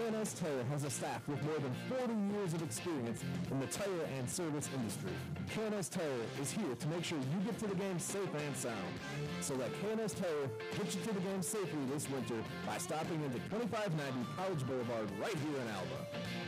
K&S Tire has a staff with more than 40 years of experience in the tire and service industry. K&S Tire is here to make sure you get to the game safe and sound. So let K&S Tire get you to the game safely this winter by stopping into 2590 College Boulevard right here in Alva.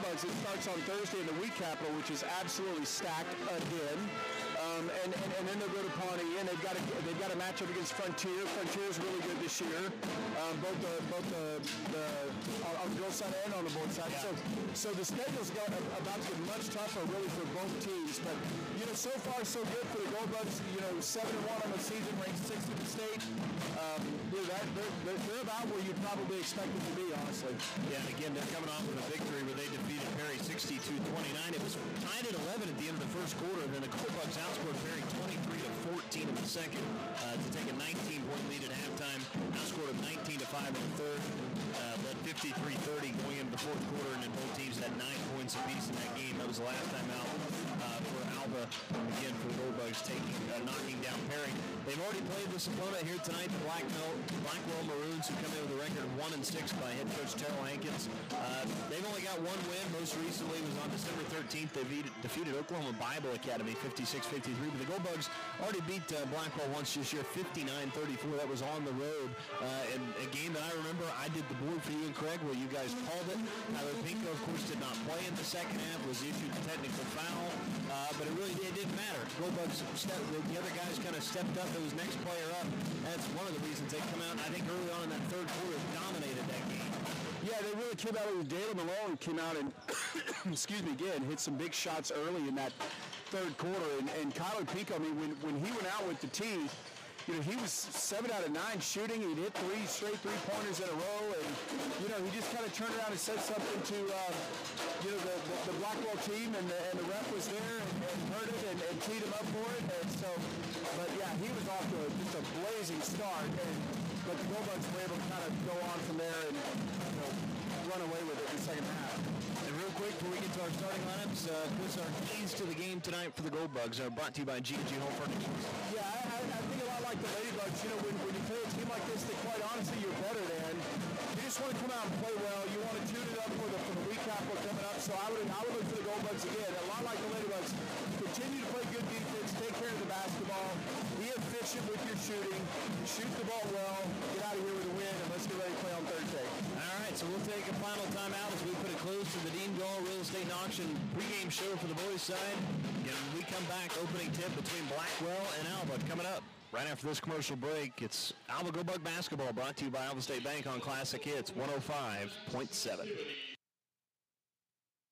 Bugs, it starts on Thursday in the Wheat Capital, which is absolutely stacked again. And then they'll go to Pawnee, and they've got a matchup against Frontier. Frontier's really good this year, both on the girls side and on the boys side. Yeah. So the schedule's about to get much tougher, really, for both teams. But so far so good for the Gold Bugs. 7-1 on the season, ranked 6th in the state. They're about where you probably expect them to be, honestly. Yeah, and again, they're coming off with a victory where they defeated Perry 62-29. It was tied at 11 at the end of the first quarter, and then the Gold Bugs outscored Perry 23-14 in the second to take a 19-point lead at halftime. Outscored them 19-5 in the third. Led 53-30 going into the fourth quarter, and then both teams had 9 points apiece in that game. That was the last time out for Alva. Again, for the Gold Bugs knocking down Perry. They've already played this opponent here tonight, the Blackwell Maroons, who come in with a record of 1-6 by head coach Terrell Hankins. They've only got one win. Most recently was on December 13th. They defeated Oklahoma Bible Academy 56-53. But the Gold Bugs already beat Blackwell once this year, 59-34. That was on the road. In a game that I remember, I did the board for you and Craig where you guys called it. Tyler Pinko, of course, did not play in the second half, was issued a technical foul. But it didn't matter. Gold Bugs, the other guys kind of stepped up. It was next player up. That's one of the reasons they come out, I think, early on in that third quarter, dominated that game. Yeah, they really came out with Dalen Malone came out and, hit some big shots early in that third quarter. And Kyler Pico, when he went out with the team, he was 7 out of 9 shooting. He'd hit 3 straight three-pointers in a row, and he just kind of turned around and said something to the Blackwell team, and the ref was there and heard it and teed him up for it. And so, but yeah, he was off to just a blazing start, but the Gold Bugs were able to kind of go on from there and run away with it in the second half. And real quick, before we get to our starting lineups, Chris, our keys to the game tonight for the Gold Bugs are brought to you by G&G Home Furnishings. Yeah, I think a lot like the Ladybugs, when you play a team like this that quite honestly you're better than, you just want to come out and play well. You want to tune it up for the Wheat Capital coming up. So I would look for the Gold Bugs again. A lot like the Ladybugs. Continue to play good defense, take care of the basketball, be efficient with your shooting, shoot the ball well, get out of here with a win, and let's get ready to play on Thursday. All right, so we'll take a final timeout as we put a close to the Dean Gall Real Estate and Auction pregame show for the boys' side. And when we come back, opening tip between Blackwell and Alva coming up. Right after this commercial break, it's Alva Go Bug Basketball brought to you by Alva State Bank on Classic Hits 105.7.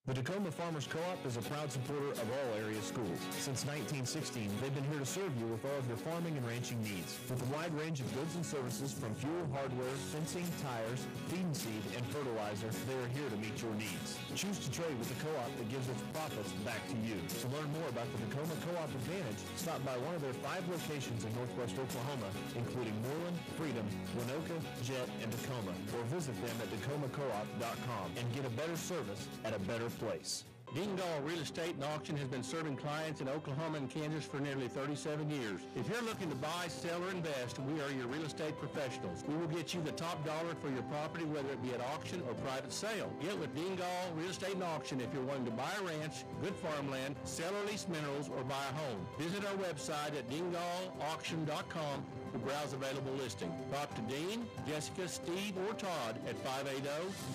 The Tacoma Farmers Co-op is a proud supporter of all area schools. Since 1916, they've been here to serve you with all of your farming and ranching needs. With a wide range of goods and services from fuel, hardware, fencing, tires, feed and seed, and fertilizer, they are here to meet your needs. Choose to trade with the co-op that gives its profits back to you. To learn more about the Tacoma Co-op Advantage, stop by one of their 5 locations in northwest Oklahoma, including Moreland, Freedom, Winoka, Jet, and Tacoma, or visit them at tacomacoop.com and get a better service at a better place. Dean Gall Real Estate and Auction has been serving clients in Oklahoma and Kansas for nearly 37 years. If you're looking to buy, sell, or invest, we are your real estate professionals. We will get you the top dollar for your property, whether it be at auction or private sale. Get with Dean Gall Real Estate and Auction if you're wanting to buy a ranch, good farmland, sell or lease minerals, or buy a home. Visit our website at deangallauction.com to browse available listings. Talk to Dean, Jessica, Steve, or Todd at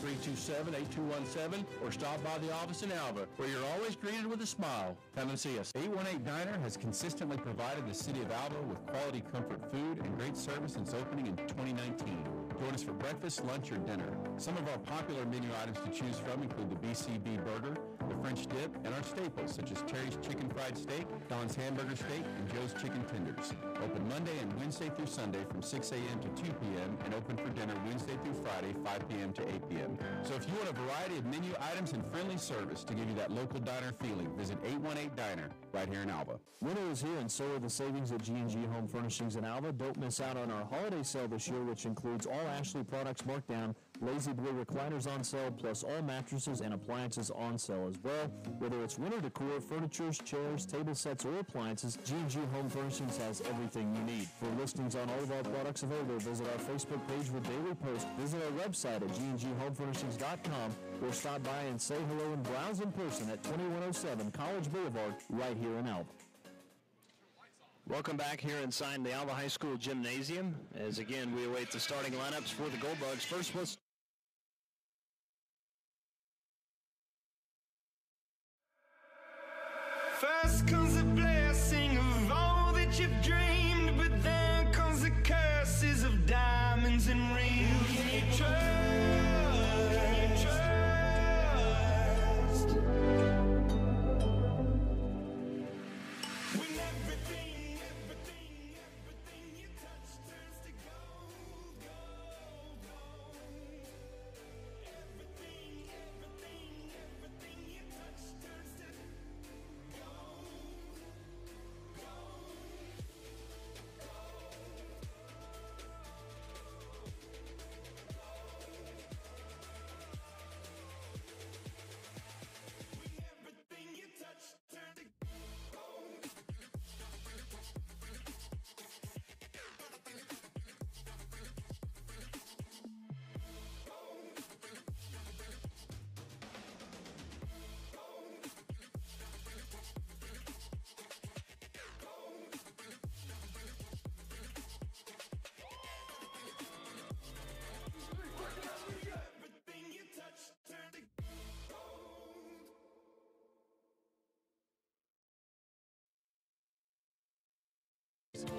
580-327-8217 or stop by the office in Alva, where you're always greeted with a smile. Come and see us. 818 Diner has consistently provided the city of Alva with quality comfort food and great service since opening in 2019. Join us for breakfast, lunch, or dinner. Some of our popular menu items to choose from include the BCB burger, the French dip, and our staples such as Terry's Chicken Fried Steak, Don's Hamburger Steak, and Joe's Chicken Tenders. Open Monday and Wednesday through Sunday from 6 a.m. to 2 p.m. and open for dinner Wednesday through Friday, 5 p.m. to 8 p.m. So if you want a variety of menu items and friendly service to give you that local diner feeling, visit 818 Diner right here in Alva. Winter is here and so are the savings at G&G Home Furnishings in Alva. Don't miss out on our holiday sale this year, which includes all Ashley products marked down, Lazy Blue recliners on sale, plus all mattresses and appliances on sale as well. Whether it's winter decor, furniture, chairs, table sets, or appliances, G&G Home Furnishings has everything you need. For listings on all of our products available, visit our Facebook page with daily posts, visit our website at gnghomefurnishings.com, or stop by and say hello and browse in person at 2107 College Boulevard right here in Alva. Welcome back here inside the Alva High School Gymnasium, as again we await the starting lineups for the Gold Bugs. First, let's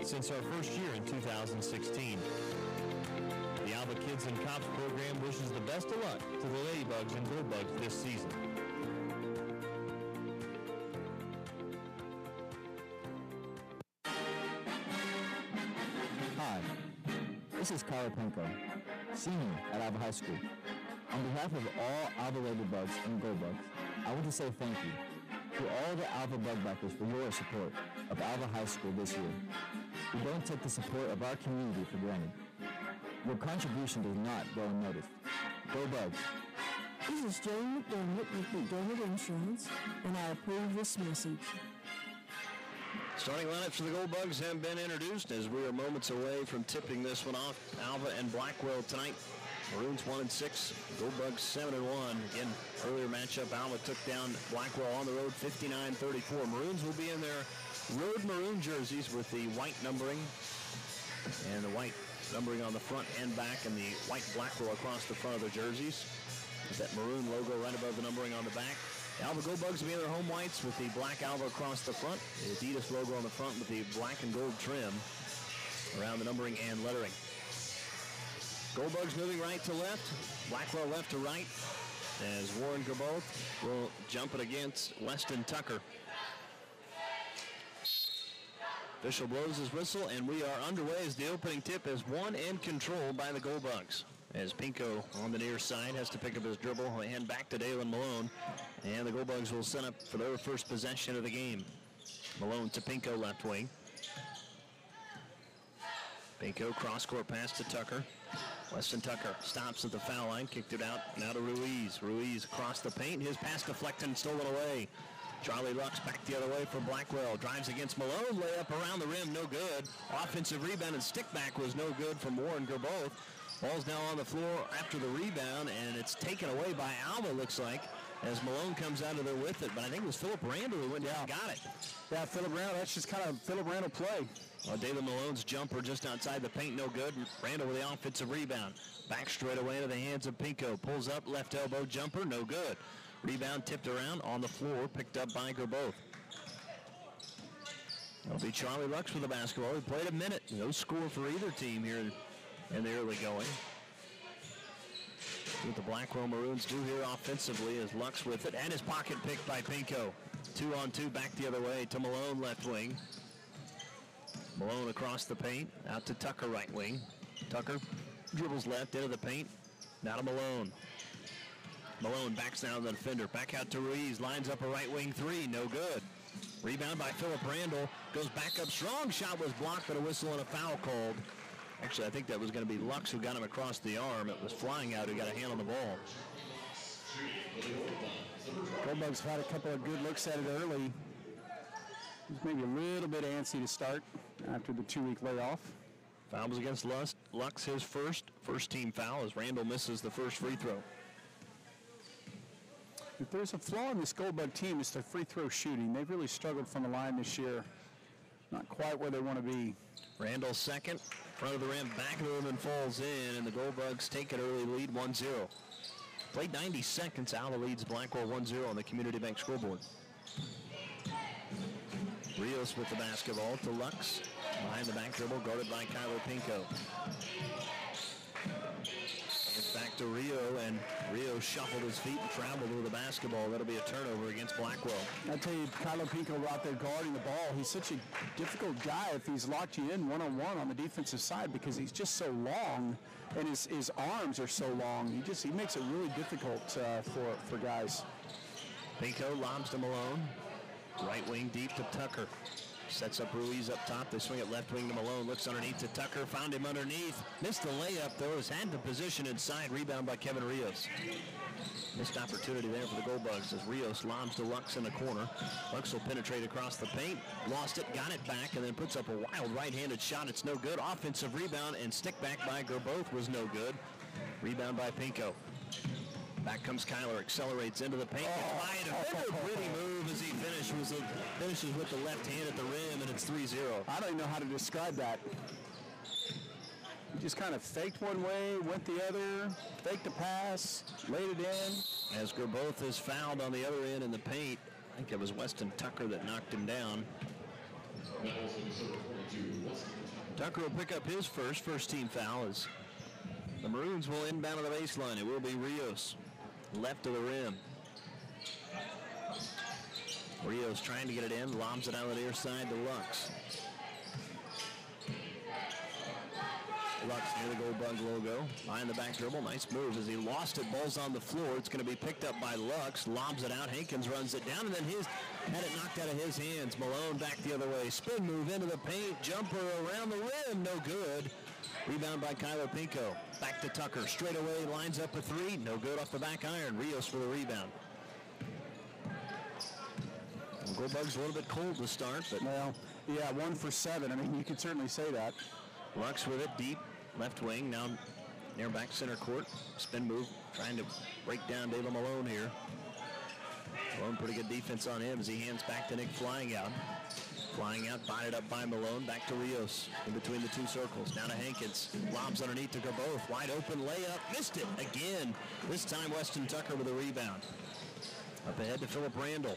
since our first year in 2016. The Alva Kids and Cops program wishes the best of luck to the Ladybugs and Goldbugs this season. Hi, this is Kyle Penko, senior at Alva High School. On behalf of all Alva Ladybugs and Goldbugs, I want to say thank you to all the Alva Bugbackers for your support of Alva High School this year. We don't take the support of our community for granted. Your contribution does not go unnoticed. Go Bugs! This is Jane McDermott with McDermott Insurance, and I approve this message. Starting lineups for the Goldbugs have been introduced as we are moments away from tipping this one off. Alva and Blackwell tonight. Maroons 1-6, Goldbugs 7-1. Again, earlier matchup, Alva took down Blackwell on the road 59-34. Maroons will be in their road maroon jerseys with the white numbering and the white numbering on the front and back, and the white Blackwell across the front of their jerseys with that maroon logo right above the numbering on the back. The Alva Goldbugs will be in their home whites with the black Alva across the front, the Adidas logo on the front with the black and gold trim around the numbering and lettering. Goldbugs moving right to left, Blackwell left to right, as Warren Gerboth will jump it against Weston Tucker. Official blows his whistle, and we are underway as the opening tip is won and controlled by the Goldbugs. As Pinko on the near side has to pick up his dribble, hand back to Dalen Malone, and the Goldbugs will set up for their first possession of the game. Malone to Pinko, left wing. Pinko cross-court pass to Tucker. Weston Tucker stops at the foul line, kicked it out, now to Ruiz. Ruiz across the paint, his pass deflected and stolen away. Charlie Lux back the other way for Blackwell. Drives against Malone, layup around the rim, no good. Offensive rebound and stick back was no good from Warren Gerboth. Ball's now on the floor after the rebound, and it's taken away by Alva, looks like, as Malone comes out of there with it. But I think it was Philip Randall who went down and got it. Yeah, Philip Randall, that's just kind of Philip Randall play. Well, David Malone's jumper just outside the paint, no good. Randall with the offensive rebound. Back straight away into the hands of Pinko. Pulls up, left elbow jumper, no good. Rebound tipped around on the floor, picked up by Gerboth. It'll be Charlie Lux with the basketball. He played a minute. No score for either team here in the early going. What the Blackwell Maroons do here offensively is Lux with it, and his pocket picked by Pinko. 2-on-2 back the other way to Malone, left wing. Malone across the paint, out to Tucker, right wing. Tucker dribbles left into the paint, now to Malone. Malone backs down the defender, back out to Ruiz, lines up a right wing three, no good. Rebound by Philip Randall, goes back up strong, shot was blocked, but a whistle and a foul called. Actually, I think that was going to be Lux who got him across the arm. It was flying out who got a hand on the ball. Goldbugs had a couple of good looks at it early. He's maybe a little bit antsy to start after the 2-week layoff. Foul was against Lux, his first team foul, as Randall misses the first free throw. If there's a flaw in this Goldbug team, it's their free throw shooting. They've really struggled from the line this year. Not quite where they want to be. Randall second, front of the rim, back of the rim, and falls in, and the Goldbugs take an early lead, 1-0. Played 90 seconds, Alva leads Blackwell 1-0 on the Community Bank scoreboard. Rios with the basketball to Lux. Behind the back dribble, guarded by Kyler Pinko. It's back to Rio, and Rio shuffled his feet and traveled with the basketball. That'll be a turnover against Blackwell. I tell you, Kyler Pinko out there guarding the ball. He's such a difficult guy if he's locked you in one-on-one on the defensive side, because he's just so long, and his arms are so long. He makes it really difficult for guys. Pinko lobs to Malone. Right wing deep to Tucker. Sets up Ruiz up top. They swing it left wing to Malone. Looks underneath to Tucker. Found him underneath. Missed the layup, though. Has had the position inside. Rebound by Kevin Rios. Missed opportunity there for the Goldbugs as Rios lobs to Lux in the corner. Lux will penetrate across the paint. Lost it, got it back, and then puts up a wild right-handed shot. It's no good. Offensive rebound and stick back by Gerboth was no good. Rebound by Pinko. Back comes Kyler, accelerates into the paint. Pretty move as he finishes with the left hand at the rim, and it's 3-0. I don't even know how to describe that. He just kind of faked one way, went the other, faked a pass, laid it in. As Gerboth is fouled on the other end in the paint. I think it was Weston Tucker that knocked him down. Tucker will pick up his first team foul as the Maroons will inbound to the baseline. It will be Rios, left of the rim. Rios trying to get it in, lobs it out of the near side to Lux. Lux near the Gold Bug logo, behind the back dribble, nice move as he lost it, ball's on the floor. It's going to be picked up by Lux, lobs it out, Hankins runs it down, and then had it knocked out of his hands. Malone back the other way, spin move into the paint, jumper around the rim, no good. Rebound by Kyler Pinko, back to Tucker, straight away, lines up a three, no good off the back iron. Rios for the rebound. Gold Bug's a little bit cold to start, but well, yeah, 1 for 7. I mean, you could certainly say that. Lux with it deep, left wing, now near back center court. Spin move, trying to break down David Malone here. Malone, pretty good defense on him as he hands back to Nick Flying Out. Flying Out, botted up by Malone, back to Rios in between the two circles. Now to Hankins, lobs underneath to go both. Wide open layup, missed it again. This time Weston Tucker with a rebound. Up ahead to Philip Randall.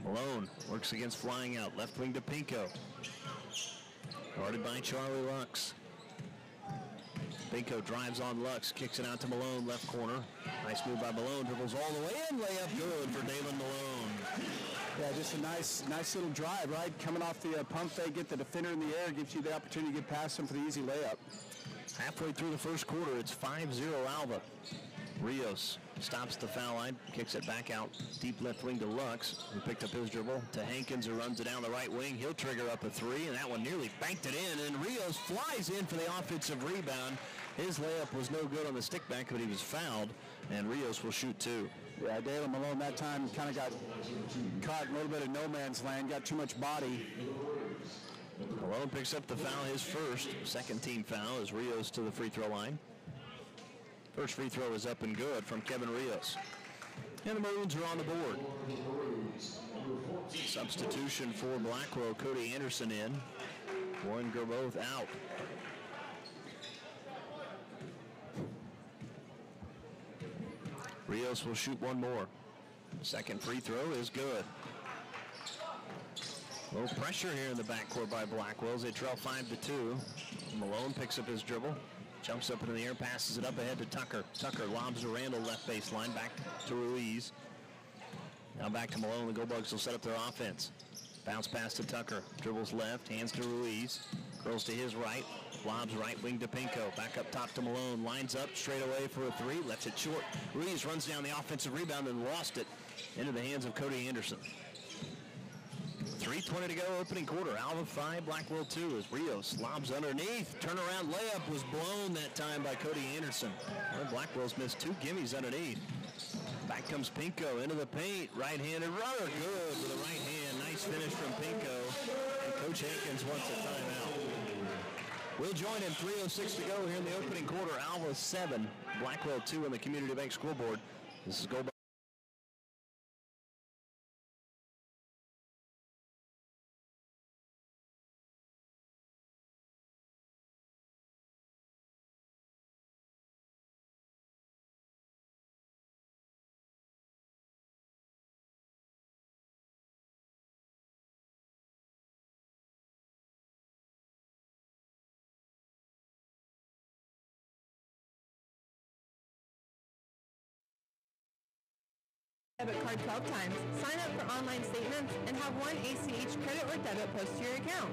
Malone works against Flying Out, left wing to Pinko. Guarded by Charlie Lux. Pinko drives on Lux, kicks it out to Malone, left corner. Nice move by Malone, dribbles all the way in, layup good for Dalen Malone. Yeah, just a nice little drive, right? Coming off the pump fake, get the defender in the air, gives you the opportunity to get past him for the easy layup. Halfway through the first quarter, it's 5-0 Alva. Rios stops the foul line, kicks it back out, deep left wing to Lux, who picked up his dribble, to Hankins, who runs it down the right wing. He'll trigger up a three, and that one nearly banked it in, and Rios flies in for the offensive rebound. His layup was no good on the stick back, but he was fouled, and Rios will shoot two. Yeah, Dalen Malone that time kind of got caught in a little bit of no man's land, got too much body. Malone picks up the foul, his first. Second team foul as Rios to the free throw line. First free throw is up and good from Kevin Rios. And the Maroons are on the board. Substitution for Blackwell, Cody Anderson in. Warren Gerboth out. Rios will shoot one more. Second free throw is good. Low pressure here in the backcourt by Blackwell as they trail 5-2. Malone picks up his dribble. Jumps up into the air, passes it up ahead to Tucker. Tucker lobs to Randall, left baseline, back to Ruiz. Now back to Malone. The Gold Bugs will set up their offense. Bounce pass to Tucker. Dribbles left, hands to Ruiz. Curls to his right. Lobs right wing to Pinko. Back up top to Malone. Lines up straight away for a three. Left it short. Ruiz runs down the offensive rebound and lost it into the hands of Cody Anderson. 3:20 to go, opening quarter. Alva 5, Blackwell 2 as Rios lobs underneath. Turnaround layup was blown that time by Cody Anderson. Well, Blackwell's missed two gimmies underneath. Back comes Pinko into the paint. Right-handed runner, good with the right hand. Nice finish from Pinko. And Coach Hankins wants a timeout. We'll join him. 3:06 to go here in the opening quarter. Alva 7, Blackwell 2 on the Community Bank scoreboard. This is Go. Debit card 12 times, sign up for online statements, and have one ACH credit or debit post to your account.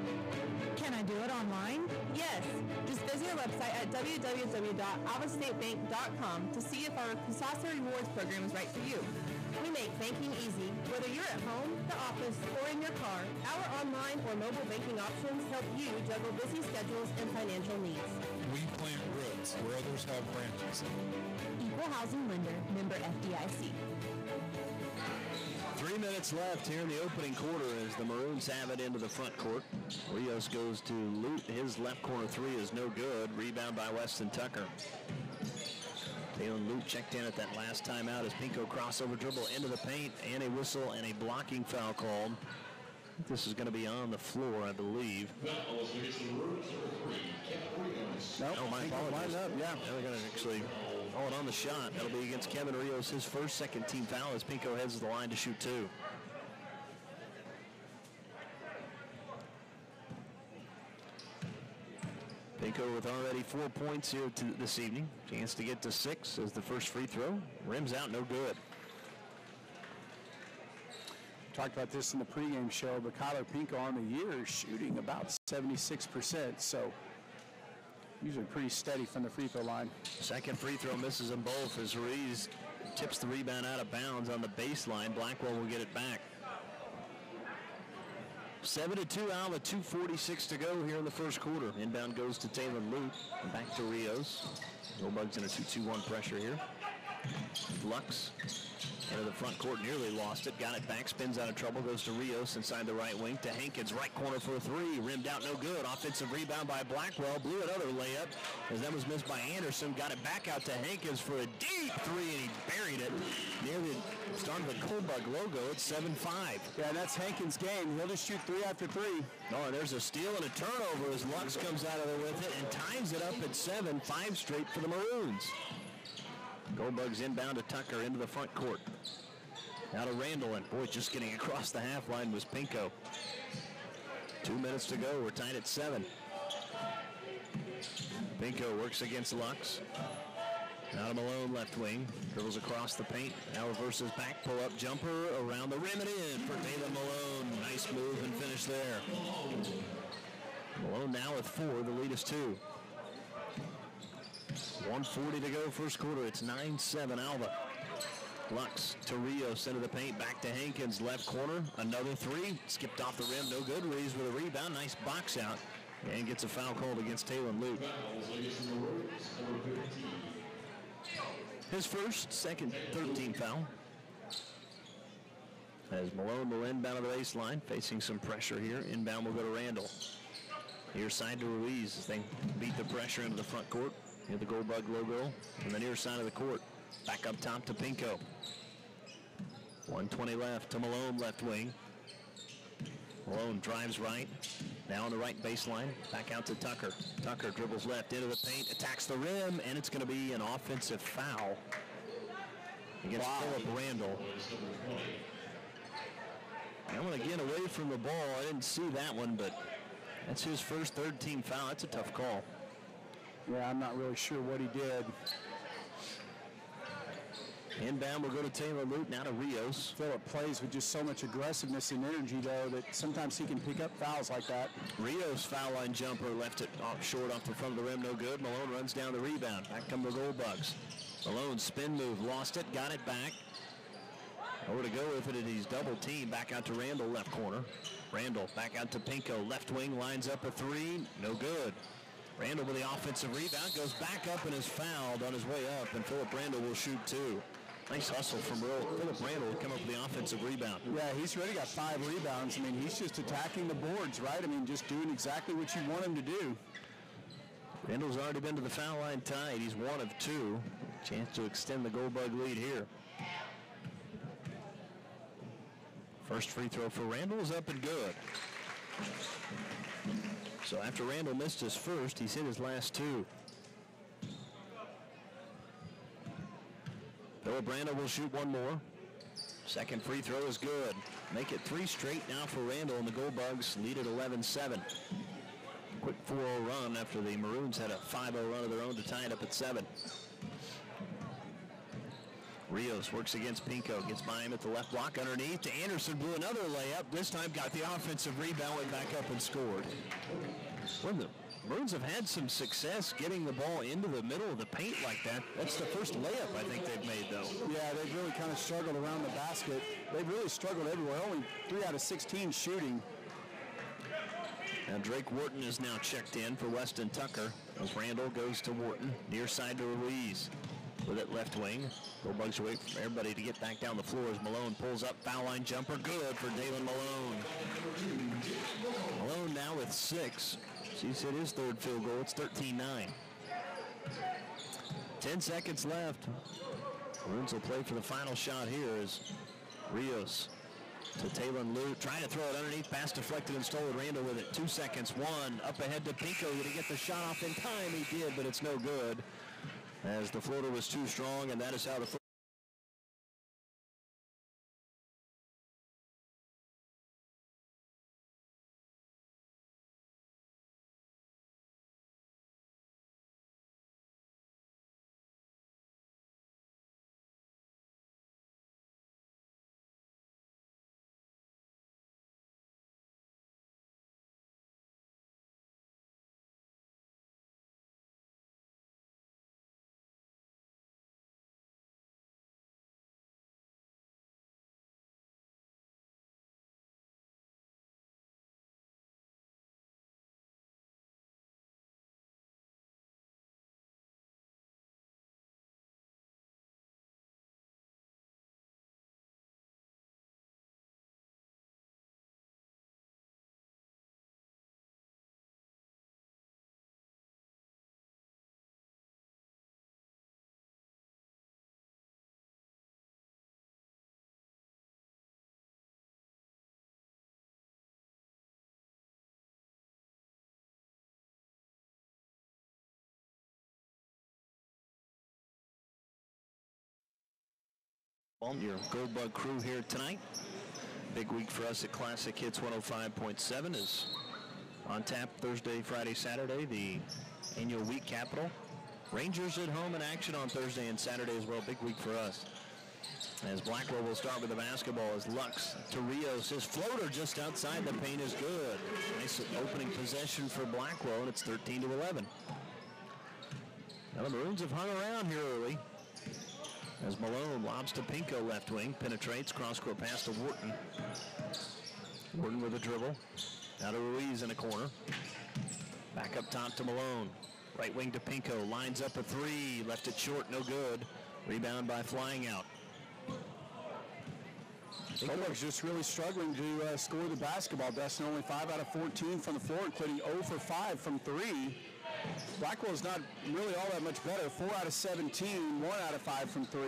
Can I do it online? Yes, just visit our website at www.alvastatebank.com to see if our Kusasa Rewards program is right for you. We make banking easy, whether you're at home, the office, or in your car. Our online or mobile banking options help you juggle busy schedules and financial needs. We plant roots where others have branches. Equal housing lender, member FDIC. 3 minutes left here in the opening quarter as the Maroons have it into the front court. Rios goes to Lute. His left corner three is no good. Rebound by Weston Tucker. Taylor Lute checked in at that last timeout as Pinko crossover dribble into the paint and a whistle and a blocking foul called. This is going to be on the floor, I believe. Nope, oh, my apologies. Up, yeah. They're going to actually call it on the shot. That'll be against Kevin Rios, his first second team foul as Pinko heads to the line to shoot two. with already 4 points here this evening. Chance to get to 6 as the first free throw. Rims out, no good. Talked about this in the pregame show, but Kyler Pinko on the year is shooting about 76%, so usually pretty steady from the free throw line. Second free throw misses them both as Ruiz tips the rebound out of bounds on the baseline. Blackwell will get it back. 7-2 Alva, 2:46 to go here in the first quarter. Inbound goes to Taylor Luke and back to Rios. Bullbugs in a 2-2-1 pressure here. Lux into the front court, nearly lost it. Got it back, spins out of trouble, goes to Rios inside the right wing to Hankins, right corner for a three. Rimmed out, no good. Offensive rebound by Blackwell. Blew another layup as that was missed by Anderson. Got it back out to Hankins for a deep three, and he buried it near the start of the Coldbug logo. It's 7-5. Yeah, that's Hankins' game. He'll just shoot three after three. Oh, and there's a steal and a turnover as Lux comes out of there with it and ties it up at 7, 5 straight for the Maroons. Goldbugs inbound to Tucker into the front court. Now to Randall, and boy, just getting across the half line was Pinko. 2 minutes to go. We're tied at 7. Pinko works against Lux. Now to Malone, left wing. Dribbles across the paint. Now reverses back, pull-up jumper around the rim and in for Taylor Malone. Nice move and finish there. Malone now with 4. The lead is 2. 1:40 to go, first quarter. It's 9-7 Alva. Lux to Rios into the paint, back to Hankins, left corner, another three, skipped off the rim, no good. Reeves with a rebound, nice box out, and gets a foul called against Taylor Luke. His first, second, 13 foul. As Malone will inbound to the baseline, facing some pressure here. Inbound will go to Randall. Near side to Ruiz as they beat the pressure into the front court. Near the Goldbug logo on the near side of the court. Back up top to Pinko. 1:20 left to Malone, left wing. Malone drives right. Now on the right baseline. Back out to Tucker. Tucker dribbles left into the paint, attacks the rim, and it's going to be an offensive foul against Philip Randall. That one again away from the ball. I didn't see that one, but that's his first third-team foul. That's a tough call. Yeah, I'm not really sure what he did. Inbound will go to Taylor Luke, now to Rios. Philip plays with just so much aggressiveness and energy, though, that sometimes he can pick up fouls like that. Rios' foul line jumper left it short off the front of the rim, no good. Malone runs down the rebound. Back come the Goldbugs. Malone spin move, lost it, got it back. Over to go with it, and he's double teamed. Back out to Randall, left corner. Randall back out to Pinko, left wing, lines up a three, no good. Randall with the offensive rebound, goes back up and is fouled on his way up, and Philip Randall will shoot 2. Nice hustle from Philip Randall to come up with the offensive rebound. Yeah, he's already got 5 rebounds. I mean, he's just attacking the boards, right? I mean, just doing exactly what you want him to do. Randall's already been to the foul line tied. He's 1 of 2. Chance to extend the Goldbug lead here. First free throw for Randall is up and good. So after Randall missed his first, he's hit his last 2. Philip Randall will shoot 1 more. Second free throw is good. Make it 3 straight now for Randall, and the Goldbugs lead at 11-7. Quick 4-0 run after the Maroons had a 5-0 run of their own to tie it up at 7. Rios works against Pinko, gets by him at the left block underneath to Anderson, blew another layup. This time got the offensive rebound, went back up and scored. Well, the Maroons have had some success getting the ball into the middle of the paint like that. That's the first layup I think they've made, though. Yeah, they've really kind of struggled around the basket. They've really struggled everywhere. Only 3 out of 16 shooting. Now Drake Wharton is now checked in for Weston Tucker as Randall goes to Wharton, near side to Ruiz. With it left wing. Goldbugs wait for everybody to get back down the floor as Malone pulls up. Foul line jumper. Good for Dalen Malone. Malone now with 6. He's hit his 3rd field goal. It's 13-9. 10 seconds left. Maroons will play for the final shot here as Rios to Taylor Luke. Trying to throw it underneath. Pass deflected and stolen. Randall with it. 2 seconds. 1. Up ahead to Pinko. Did he get the shot off in time? He did, but it's no good, as the floater was too strong, and that is how the Your Goldbug crew here tonight. Big week for us at Classic Hits 105.7 is on tap Thursday, Friday, Saturday, the annual week capital. Rangers at home in action on Thursday and Saturday as well. Big week for us. As Blackwell will start with the basketball as Lux to Rios. His floater just outside the paint is good. Nice opening possession for Blackwell, and it's 13-11. Now the Maroons have hung around here early. As Malone lobs to Pinko left wing, penetrates, cross-court pass to Wharton. Wharton with a dribble. Now to Ruiz in a corner. Back up top to Malone. Right wing to Pinko, lines up a three, left it short, no good. Rebound by Flying Out. Goldbug's just really struggling to score the basketball. Dustin only 5 out of 14 from the floor, including 0 for 5 from 3. Blackwell's not really all that much better. 4 out of 17, 1 out of 5 from 3.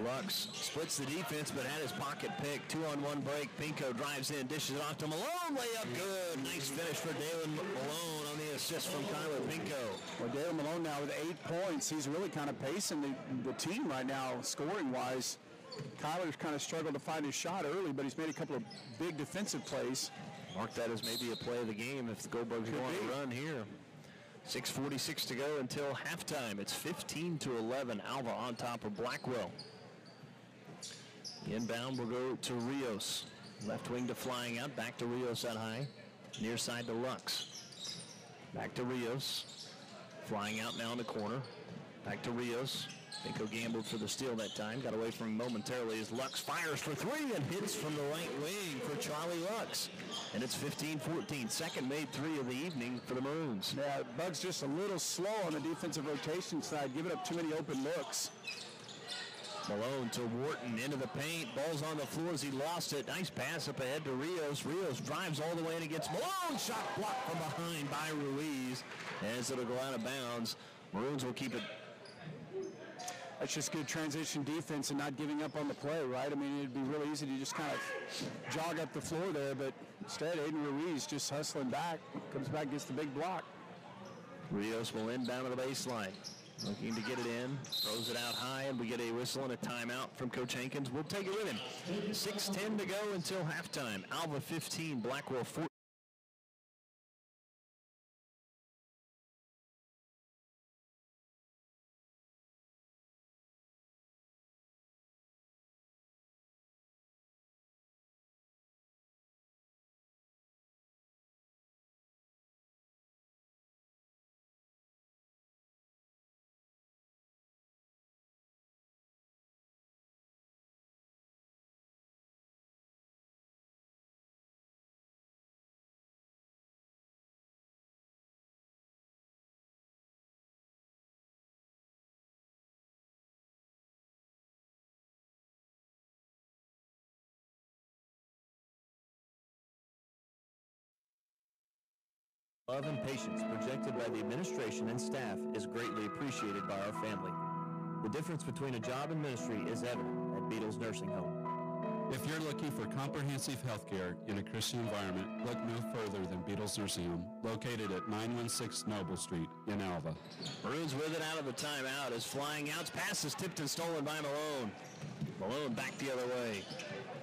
Lux splits the defense, but had his pocket picked. 2-on-1 break. Pinko drives in, dishes it off to Malone. Layup good. Nice finish for Dalen Malone on the assist from Kyler Pinko. Well, Dalen Malone now with 8 points. He's really kind of pacing the team right now, scoring-wise. Kyler's kind of struggled to find his shot early, but he's made a couple of big defensive plays. Mark that as maybe a play of the game if the Goldbugs want to run here. 6:46 to go until halftime. It's 15-11. Alva on top of Blackwell. The inbound will go to Rios. Left wing to Flying Out. Back to Rios at high. Near side to Lux. Back to Rios. Flying Out now in the corner. Back to Rios. Pinko gambled for the steal that time. Got away from him momentarily as Lux fires for three and hits from the right wing for Charlie Lux. And it's 15-14. Second made three of the evening for the Maroons. Yeah, Bug's just a little slow on the defensive rotation side, giving up too many open looks. Malone to Wharton into the paint. Ball's on the floor as he lost it. Nice pass up ahead to Rios. Rios drives all the way in against Malone. Shot blocked from behind by Ruiz as it'll go out of bounds. Maroons will keep it. That's just good transition defense and not giving up on the play, right? I mean, it'd be really easy to just kind of jog up the floor there, but instead, Aiden Ruiz just hustling back. Comes back, gets the big block. Rios will inbound to the baseline. Looking to get it in. Throws it out high, and we get a whistle and a timeout from Coach Hankins. We'll take it with him. 6:10 to go until halftime. Alva 15, Blackwell 14. Love and patience projected by the administration and staff is greatly appreciated by our family. The difference between a job and ministry is evident at Beatles Nursing Home. If you're looking for comprehensive health care in a Christian environment, look no further than Beatles Nursing Home, located at 916 Noble Street in Alva. Maroons with it out of the timeout as Flying Out's pass is tipped and stolen by Malone. Malone back the other way.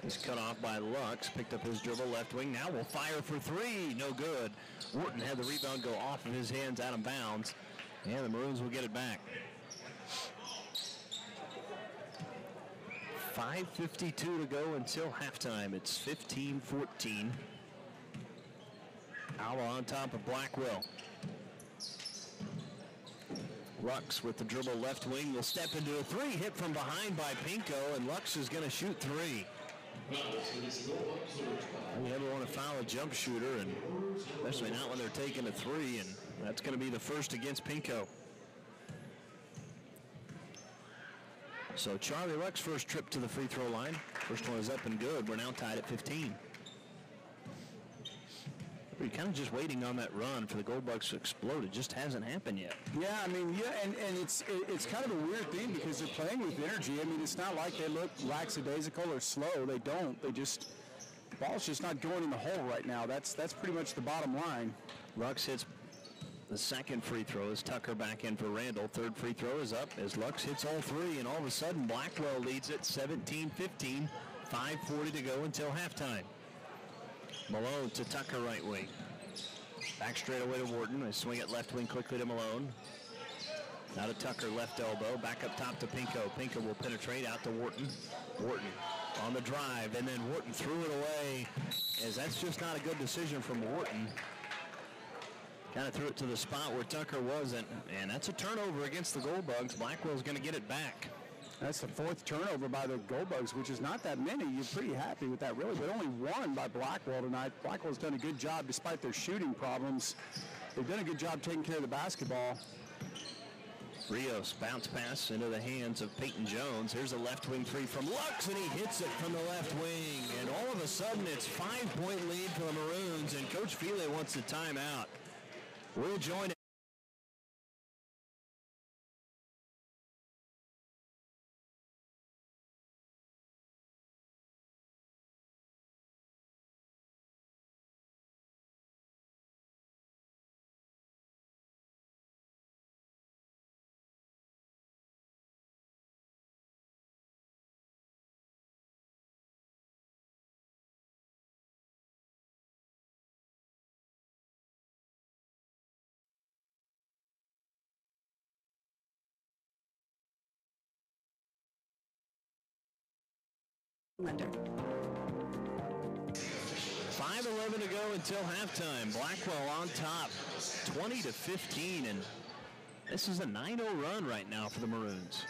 He's cut off by Lux, picked up his dribble left wing. Now will fire for three. No good. Wharton had the rebound go off of his hands out of bounds. And the Maroons will get it back. 5:52 to go until halftime. It's 15-14. Alva on top of Blackwell. Lux with the dribble left wing will step into a three. Hit from behind by Pinko, and Lux is going to shoot three. You never want to foul a jump shooter, and especially not when they're taking a three, and that's going to be the first against Pinko. So Charlie Lux first trip to the free throw line. First one is up and good. We're now tied at 15. We're kind of just waiting on that run for the Goldbugs to explode. It just hasn't happened yet. Yeah, I mean, and it's kind of a weird thing because they're playing with energy. I mean, it's not like they look lackadaisical or slow. They don't. They just, the ball's just not going in the hole right now. That's pretty much the bottom line. Lux hits the second free throw as Tucker back in for Randall. Third free throw is up as Lux hits all three, and all of a sudden Blackwell leads it 17-15. 5:40 to go until halftime. Malone to Tucker, right wing. Back straight away to Wharton. They swing it left wing quickly to Malone. Now to Tucker, left elbow. Back up top to Pinko. Pinko will penetrate out to Wharton. Wharton on the drive, and then Wharton threw it away, as that's just not a good decision from Wharton. Kind of threw it to the spot where Tucker wasn't, and that's a turnover against the Goldbugs. Blackwell's going to get it back. That's the fourth turnover by the Goldbugs, which is not that many. You're pretty happy with that, really, but only one by Blackwell tonight. Blackwell's done a good job despite their shooting problems. They've done a good job taking care of the basketball. Rios bounce pass into the hands of Peyton Jones. Here's a left wing three from Lux, and he hits it from the left wing. And all of a sudden, it's 5-point lead for the Maroons, and Coach Feely wants the timeout. We'll join it. Lender. 5:11 to go until halftime. Blackwell on top, 20-15, and this is a 9-0 run right now for the Maroons.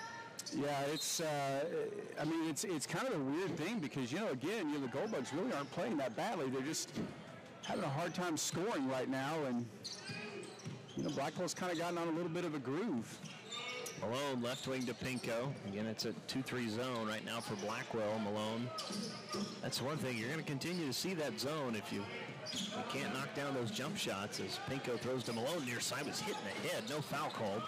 Yeah, it's, I mean, it's kind of a weird thing because, the Goldbugs really aren't playing that badly. They're just having a hard time scoring right now, and, Blackwell's kind of gotten on a little bit of a groove. Malone left wing to Pinko. Again, it's a 2-3 zone right now for Blackwell. Malone. That's one thing. You're going to continue to see that zone if you can't knock down those jump shots as Pinko throws to Malone. Near side was hit in the head. No foul called.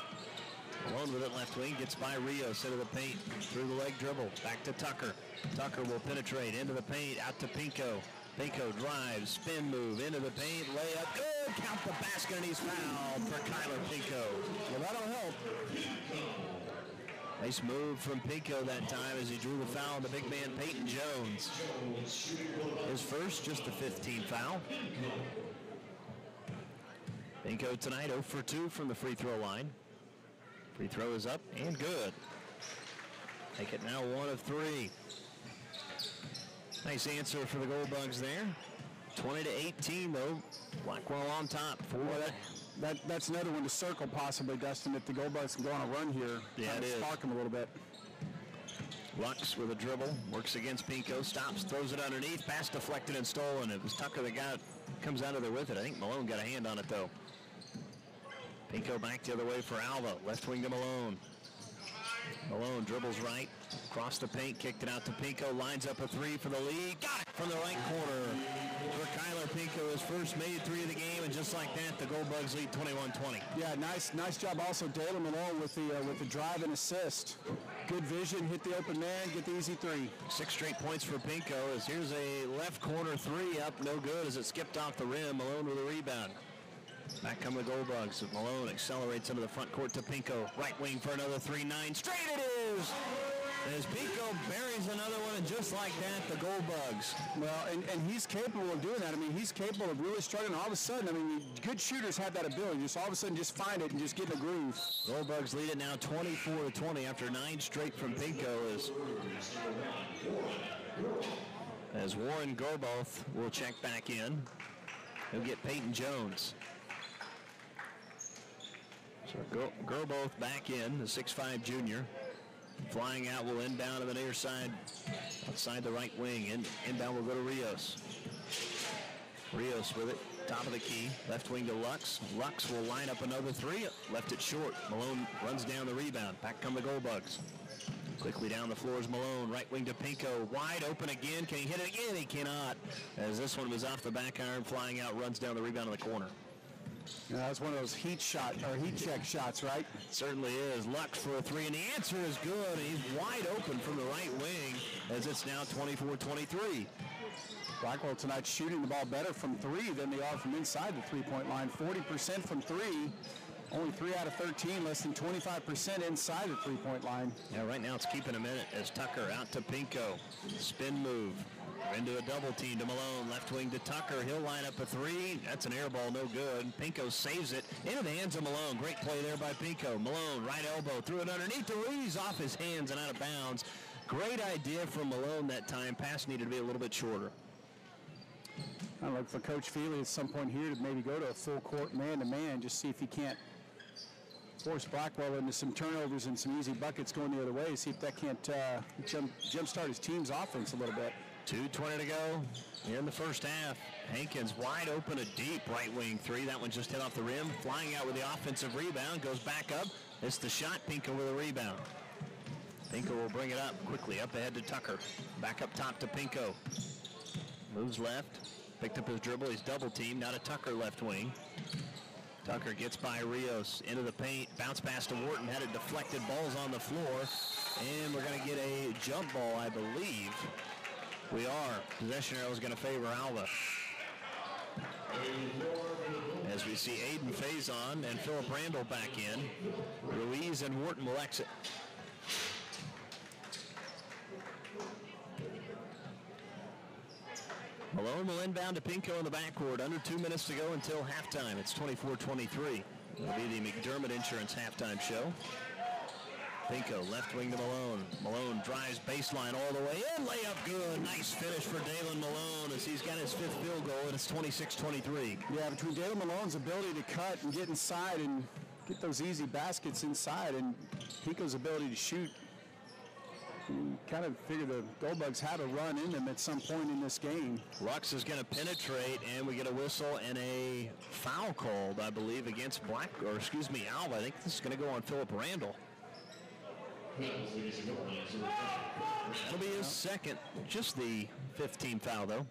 Malone with it left wing. Gets by Rios into the paint. Through the leg dribble. Back to Tucker. Tucker will penetrate into the paint. Out to Pinko. Pinko drives, spin move into the paint, layup, good, count the basket, and he's fouled for Kyler Pinko. Well, that'll help. Nice move from Pinko that time as he drew the foul on the big man, Peyton Jones. His first, just the 15th foul. Pinko tonight 0 for 2 from the free throw line. Free throw is up and good. Make it now 1 of 3. Nice answer for the Goldbugs there. 20-18 though. Blackwell on top. That's another one to circle possibly, Dustin, if the Goldbugs can go on a run here. Yeah, it is. Spark them a little bit. Lux with a dribble, works against Pinko, stops, throws it underneath, pass deflected and stolen. It was Tucker that comes out of there with it. I think Malone got a hand on it though. Pinko back the other way for Alva, left wing to Malone. Malone dribbles right, across the paint, kicked it out to Pinko, lines up a three for the lead, got it from the right corner for Kyler Pinko, his first made three of the game, and just like that, the Goldbugs lead 21-20. Yeah, nice job also, Dalen Malone with the drive and assist. Good vision, hit the open man, get the easy three. 6 straight points for Pinko, as here's a left corner three up, no good as it skipped off the rim. Malone with a rebound. Back come the Goldbugs. Malone accelerates into the front court to Pinko. Right wing for another 3-9. Straight it is! As Pinko buries another one, and just like that, the Goldbugs. Well, and he's capable of doing that. I mean, he's capable of really struggling. All of a sudden, I mean, good shooters have that ability. Just all of a sudden, just find it and just get in a groove. Goldbugs lead it now 24-20 after 9 straight from Pinko as Warren Gerboth will check back in. He'll get Peyton Jones. So Gerboth back in, the 6'5 junior. Flying out will inbound to the near side, outside the right wing. Inbound will go to Rios. Rios with it, top of the key, left wing to Lux. Lux will line up another three, left it short. Malone runs down the rebound. Back come the Goldbugs. Quickly down the floor is Malone, right wing to Pinko, wide open again. Can he hit it again? He cannot, as this one was off the back iron, flying out, runs down the rebound in the corner. Yeah, that's one of those heat check shots, right? Certainly is. Lux for a three, and the answer is good. He's wide open from the right wing as Hankins. It's now 24-23. Blackwell tonight shooting the ball better from three than they are from inside the three-point line. 40% from three. Only 3 out of 13, less than 25% inside the three-point line. Yeah, right now it's keeping a minute as Tucker out to Pinko. Spin move. Into a double team to Malone. Left wing to Tucker. He'll line up a three. That's an air ball, no good. Pinko saves it into the hands of Malone. Great play there by Pinko. Malone, right elbow, threw it underneath the Ruiz, off his hands and out of bounds. Great idea from Malone that time. Pass needed to be a little bit shorter. I look for Coach Feely at some point here to maybe go to a full court man-to-man, just see if he can't force Blackwell into some turnovers and some easy buckets going the other way. See if that can't jumpstart his team's offense a little bit. 2:20 to go in the first half. Hankins wide open, a deep right wing three. That one just hit off the rim. Flying out with the offensive rebound. Goes back up. It's the shot. Pinko with a rebound. Pinko will bring it up quickly. Up ahead to Tucker. Back up top to Pinko. Moves left. Picked up his dribble. He's double teamed. Now to Tucker left wing. Tucker gets by Rios into the paint. Bounce pass to Wharton. Had it deflected. Ball's on the floor. And we're going to get a jump ball, I believe. We are. Possession arrow is going to favor Alva. As we see Aiden Faison and Philip Randall back in. Ruiz and Wharton will exit. Malone will inbound to Pinko in the backcourt. Under 2 minutes to go until halftime. It's 24-23. It'll be the McDermott Insurance halftime show. Pinko, left wing to Malone. Malone drives baseline all the way in. Layup good. Nice finish for Dalen Malone as he's got his fifth field goal, and it's 26-23. Yeah, between Dalen Malone's ability to cut and get inside and get those easy baskets inside and Pinko's ability to shoot, you kind of figure the Goldbugs have a run in them at some point in this game. Lux is going to penetrate, and we get a whistle and a foul called, I believe, against Alva. I think this is going to go on Philip Randall. That'll be his second, just the 15th foul, though.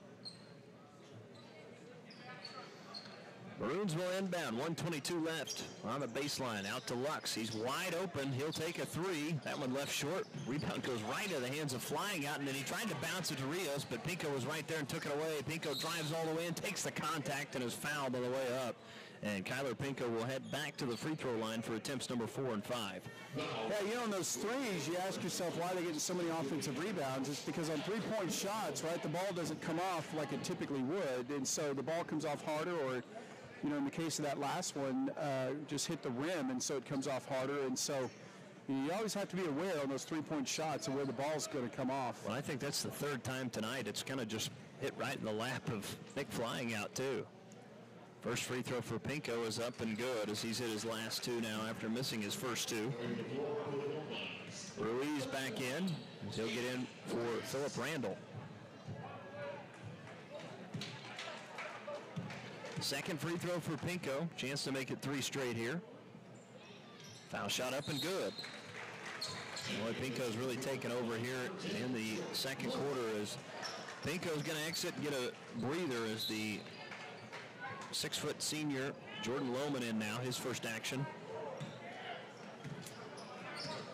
Maroons will inbound, 1:22 left on the baseline, out to Lux. He's wide open. He'll take a three. That one left short. Rebound goes right into the hands of Flying Out, and then he tried to bounce it to Rios, but Pinko was right there and took it away. Pinko drives all the way in, takes the contact, and is fouled on the way up. And Kyler Pinko will head back to the free throw line for attempts number 4 and 5. Yeah, in those threes, you ask yourself why they're getting so many offensive rebounds. It's because on three-point shots, right, the ball doesn't come off like it typically would, and so the ball comes off harder, or, in the case of that last one, just hit the rim, and so it comes off harder. And so you always have to be aware on those three-point shots of where the ball's going to come off. Well, I think that's the third time tonight. It's kind of just hit right in the lap of Nick Flying Out, too. First free throw for Pinko is up and good as he's hit his last two now after missing his first two. Ruiz back in. He'll get in for Philip Randall. Second free throw for Pinko. Chance to make it 3 straight here. Foul shot up and good. Boy, Pinko's really taken over here in the second quarter as Pinko's going to exit and get a breather as the 6-foot senior Jordan Lohman in now, his first action.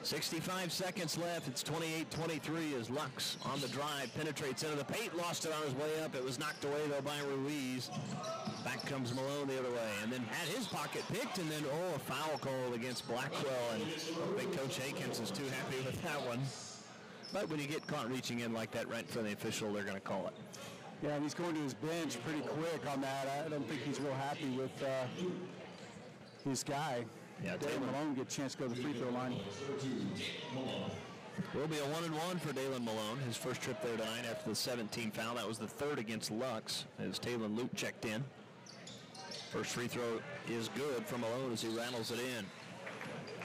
65 seconds left. It's 28-23 as Lux on the drive penetrates into the paint, lost it on his way up. It was knocked away though by Ruiz. Back comes Malone the other way, and then had his pocket picked, and then a foul call against Blackwell, and I think Coach Hankins is too happy with that one. But when you get caught reaching in like that right in front of the official, they're going to call it. Yeah, and he's going to his bench pretty quick on that. I don't think he's real happy with his guy. Yeah, Dalen Malone get a chance to go to the free throw line. Will be a 1-and-1 for Dalen Malone. His first trip there tonight after the 17 foul. That was the third against Lux as Taylor Luke checked in. First free throw is good for Malone as he rattles it in.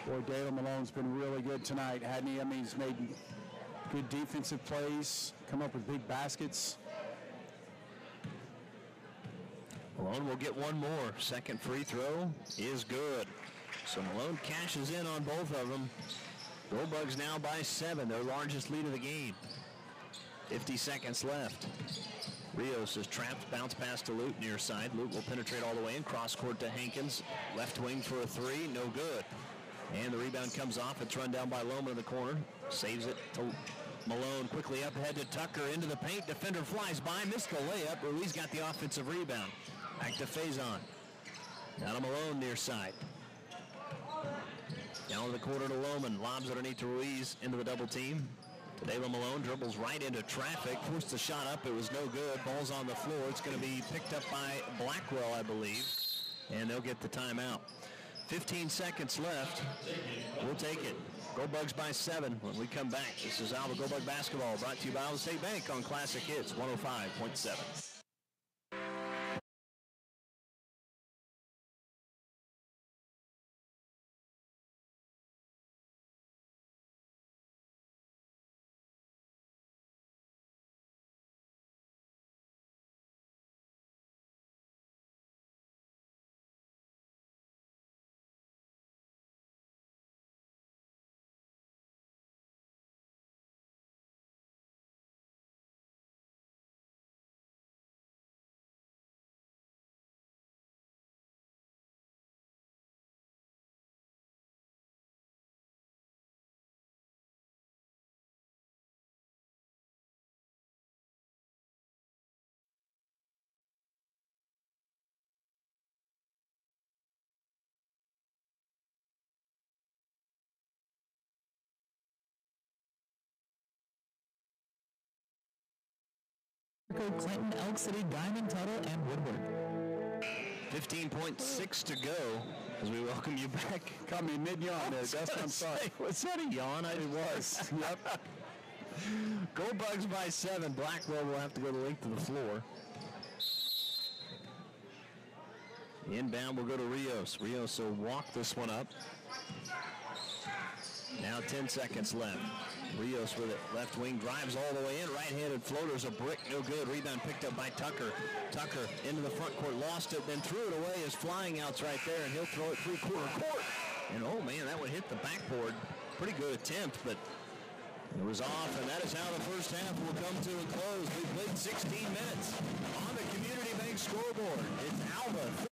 Boy, Dalen Malone's been really good tonight, hadn't he? I mean, he's made good defensive plays, come up with big baskets. Malone will get one more. Second free throw is good. So Malone cashes in on both of them. Goldbugs now by 7, their largest lead of the game. 50 seconds left. Rios is trapped, bounce pass to Lute near side. Lute will penetrate all the way in, cross court to Hankins. Left wing for a three, no good. And the rebound comes off. It's run down by Loma in the corner. Saves it to Malone quickly up ahead to Tucker into the paint. Defender flies by, missed the layup. Ruiz got the offensive rebound. Back to Faison. Now to Malone near side. Down to the corner to Lohman. Lobs underneath to Ruiz into the double team. Tadeva Malone dribbles right into traffic. Forced the shot up. It was no good. Ball's on the floor. It's going to be picked up by Blackwell, I believe. And they'll get the timeout. 15 seconds left. We'll take it. Go Bugs by 7 when we come back. This is Alva Go Bug Basketball brought to you by Alva State Bank on Classic Hits 105.7. Clinton, Elk City, Diamond, Tuttle, and Woodward. 15.6 to go as we welcome you back. Caught me mid-yawn there, Dustin. I'm sorry. Was that a yawn? It was. Yep. Go Bugs by 7. Blackwell will have to go the length of the floor. Inbound will go to Rios. Rios will walk this one up. Now 10 seconds left. Rios with it. Left wing drives all the way in. Right-handed floater's a brick. No good. Rebound picked up by Tucker. Tucker into the front court. Lost it. Then threw it away. His flying out's right there. And he'll throw it three-quarter court. And oh, man, that would hit the backboard. Pretty good attempt, but it was off. And that is how the first half will come to a close. We played 16 minutes on the Community Bank scoreboard. It's Alva.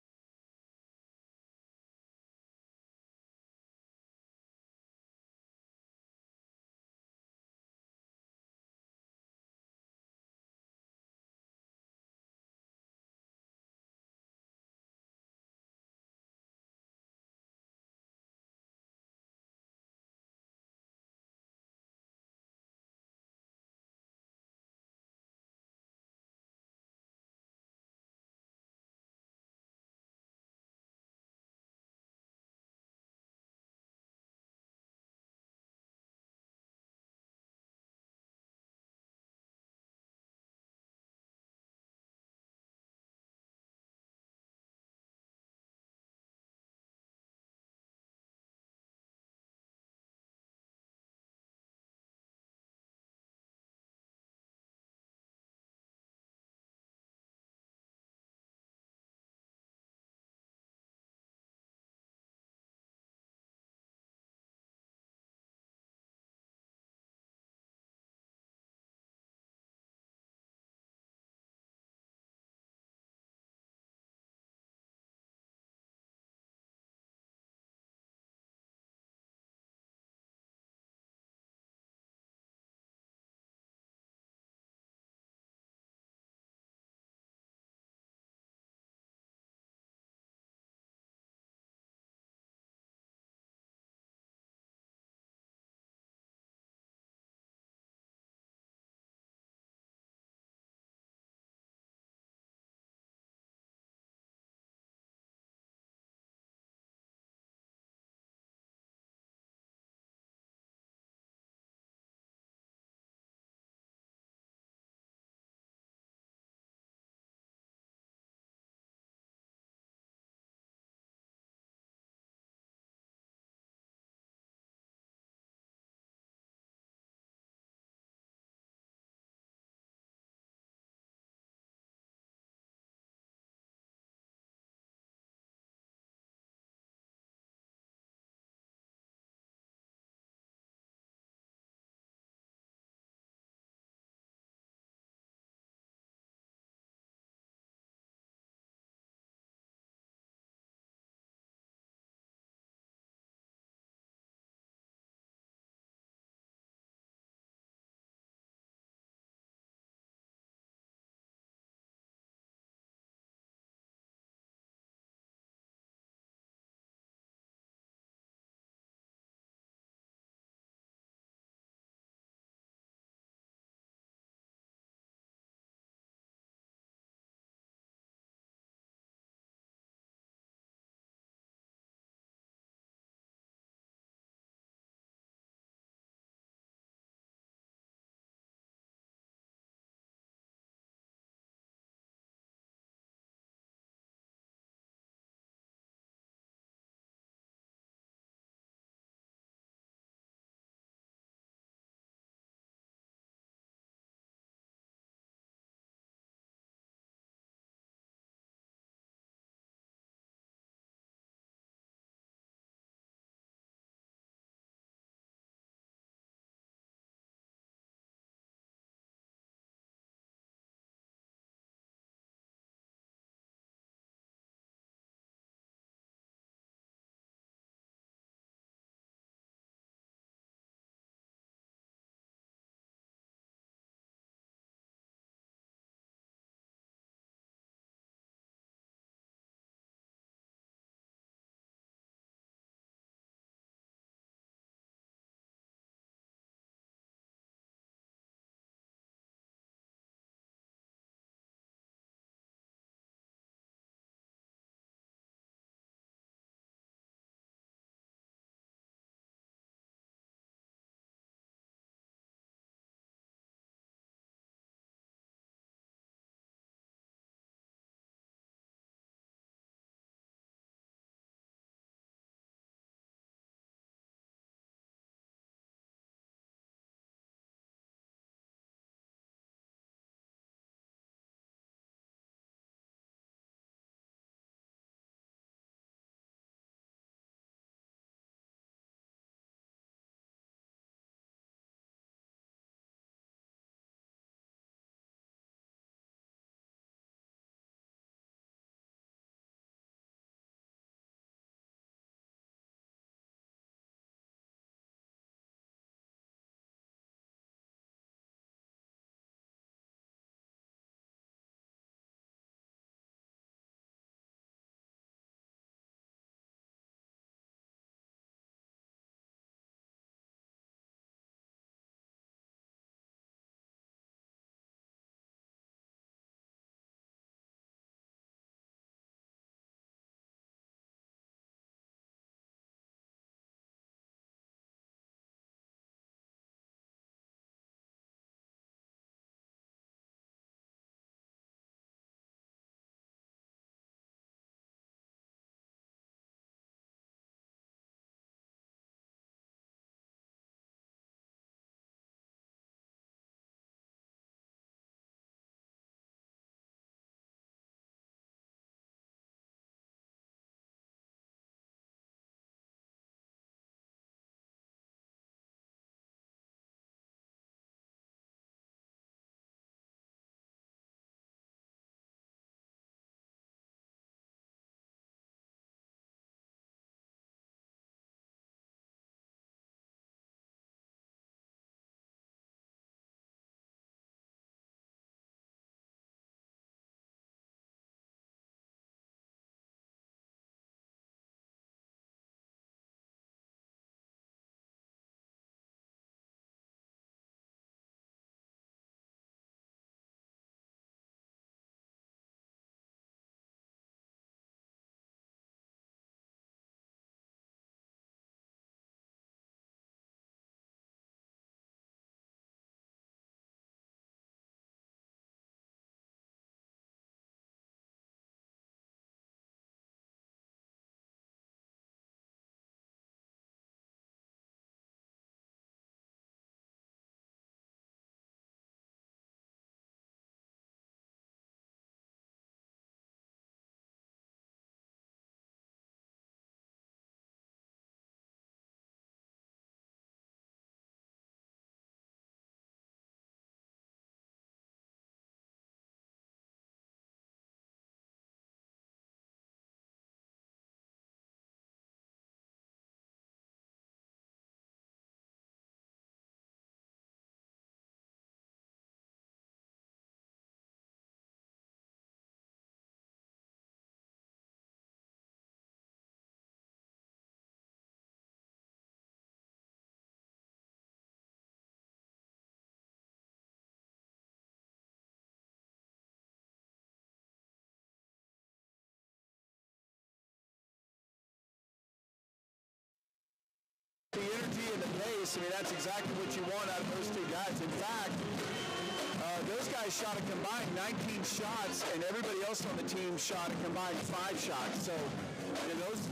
and the pace, I mean, that's exactly what you want out of those two guys. In fact, those guys shot a combined 19 shots, and everybody else on the team shot a combined 5 shots. So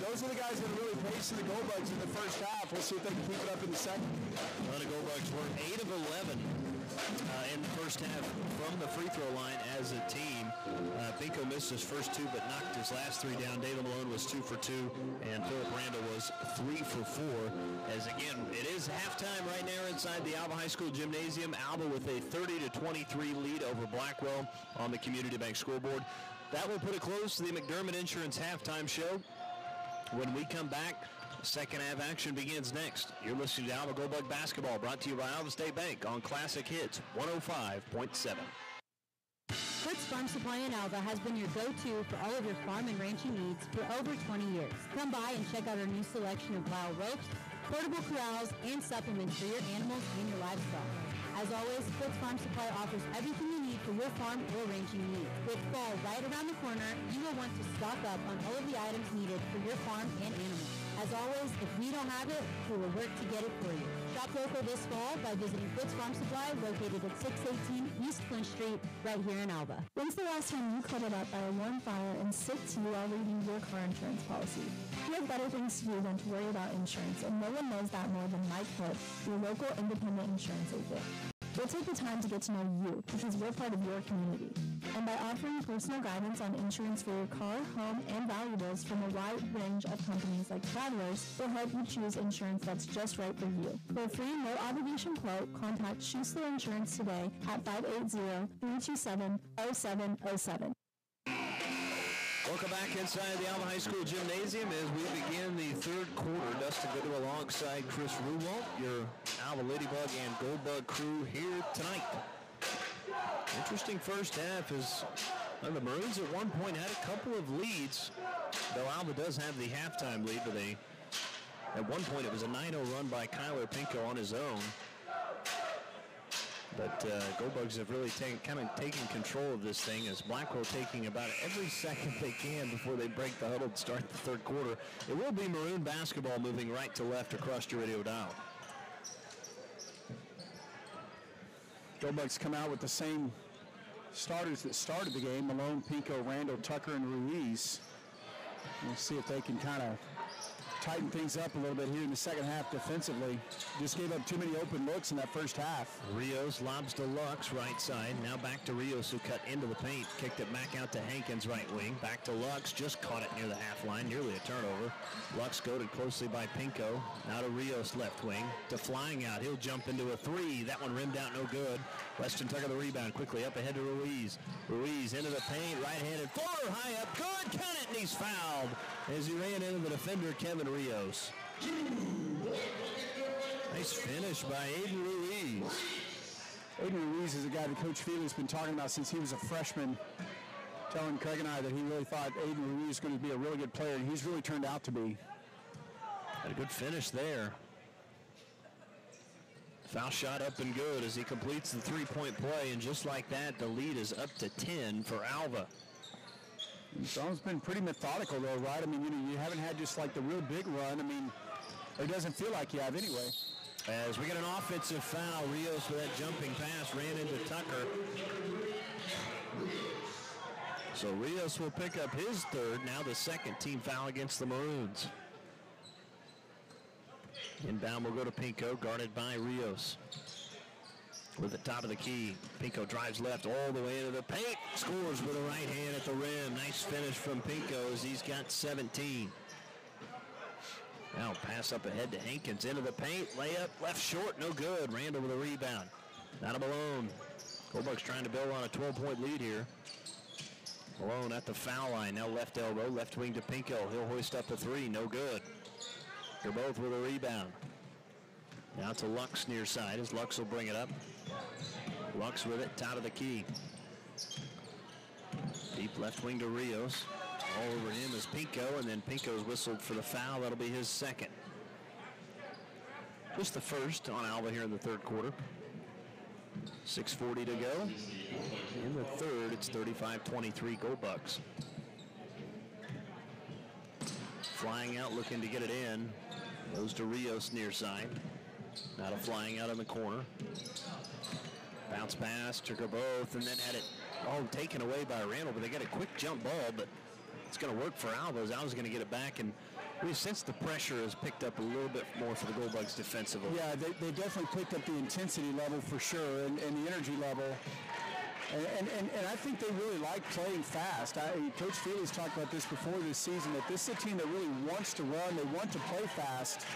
those are the guys that are really pacing the Gold Bugs in the first half. We'll see if they can keep it up in the second. Well, the Gold Bugs were 8 of 11 in the first half from the free throw line as a team. Pinko missed his first 2 but knocked his last 3 down. Dalen Malone was 2 for 2, and Philip Randall was 3 for 4. As again, it is halftime right now inside the Alva High School Gymnasium. Alva with a 30-23 lead over Blackwell on the Community Bank scoreboard. That will put a close to the McDermott Insurance halftime show. When we come back, second half action begins next. You're listening to Alva Gold Bug Basketball, brought to you by Alva State Bank on Classic Hits 105.7. Fritz Farm Supply in Alva has been your go-to for all of your farm and ranching needs for over 20 years. Come by and check out our new selection of wild ropes, portable corrals, and supplements for your animals and your livestock. As always, Fritz Farm Supply offers everything you need for your farm or ranching needs. With fall right around the corner, you will want to stock up on all of the items needed for your farm and animals. As always, if we don't have it, we will work to get it for you. Shop local this fall by visiting Fritz Farm Supply, located at 618 East Flint Street, right here in Alva. When's the last time you cuddled up by a warm fire and sipped tea while reading your car insurance policy? You have better things to do than to worry about insurance, and no one knows that more than Mike Hood, your local independent insurance agent. We'll take the time to get to know you because we're part of your community. And by offering personal guidance on insurance for your car, home, and valuables from a wide range of companies like Travelers, we'll help you choose insurance that's just right for you. For a free, no-obligation quote, contact Schuessler Insurance today at 580-327-0707. Welcome back inside the Alva High School Gymnasium as we begin the third quarter. Dustin Goodell alongside Chris Ruwalt, your Alva Ladybug and Gold Bug crew here tonight. Interesting first half as the Maroons at one point had a couple of leads, though Alva does have the halftime lead, but at one point it was a 9-0 run by Kyler Pinko on his own. But Gold Bugs have really taken control of this thing as Blackwell taking about every second they can before they break the huddle to start the third quarter. It will be Maroon basketball moving right to left across your radio dial. Gold Bugs come out with the same starters that started the game: Malone, Pinko, Randall, Tucker, and Ruiz. We'll see if they can kind of tighten things up a little bit here in the second half defensively. Just gave up too many open looks in that first half. Rios lobs to Lux, right side. Now back to Rios, who cut into the paint. Kicked it back out to Hankins, right wing. Back to Lux, just caught it near the half line. Nearly a turnover. Lux goaded closely by Pinko. Now to Rios, left wing. To flying out. He'll jump into a 3. That one rimmed out, no good. Weston Tucker the rebound. Quickly up ahead to Ruiz. Ruiz into the paint. Right-handed floater, high up. Good. Count it, and he's fouled as he ran into the defender, Kevin Rios. Nice finish by Aiden Ruiz. Aiden Ruiz is a guy that Coach Feely's been talking about since he was a freshman, telling Craig and I that he really thought Aiden Ruiz was going to be a really good player, and he's really turned out to be. Had a good finish there. Foul shot up and good as he completes the three-point play, and just like that, the lead is up to 10 for Alva. It's been pretty methodical, though, right? I mean, you haven't had just like the real big run. I mean, it doesn't feel like you have anyway. As we get an offensive foul, Rios with that jumping pass ran into Tucker. So Rios will pick up his third, now the second team foul against the Maroons. Inbound will go to Pinko, guarded by Rios. With the top of the key, Pinko drives left all the way into the paint, scores with a right hand at the rim. Nice finish from Pinko as he's got 17. Now pass up ahead to Hankins into the paint, layup, left short, no good. Randall with a rebound. Now to Malone. Gold Bugs trying to build on a 12-point lead here. Malone at the foul line, now left elbow, left wing to Pinko. He'll hoist up a 3, no good. They're both with a rebound. Now to Lux near side as Lux will bring it up. Lux with it, top of the key. Deep left wing to Rios. All over him is Pinko, and then Pinko's whistled for the foul. That'll be his second. Just the first on Alva here in the third quarter. 6:40 to go. In the third, it's 35-23 Gold Bugs. Flying out, looking to get it in. Goes to Rios near side. Now flying out in the corner. Bounce pass, took her both, and then had it all taken away by Randall, but they got a quick jump ball, but it's going to work for Alva. Alva's going to get it back, and we sense the pressure has picked up a little bit more for the Goldbugs defensively. Yeah, they definitely picked up the intensity level for sure, and the energy level. And I think they really like playing fast. Coach Feely's talked about this before this season, that this is a team that really wants to run. They want to play fast.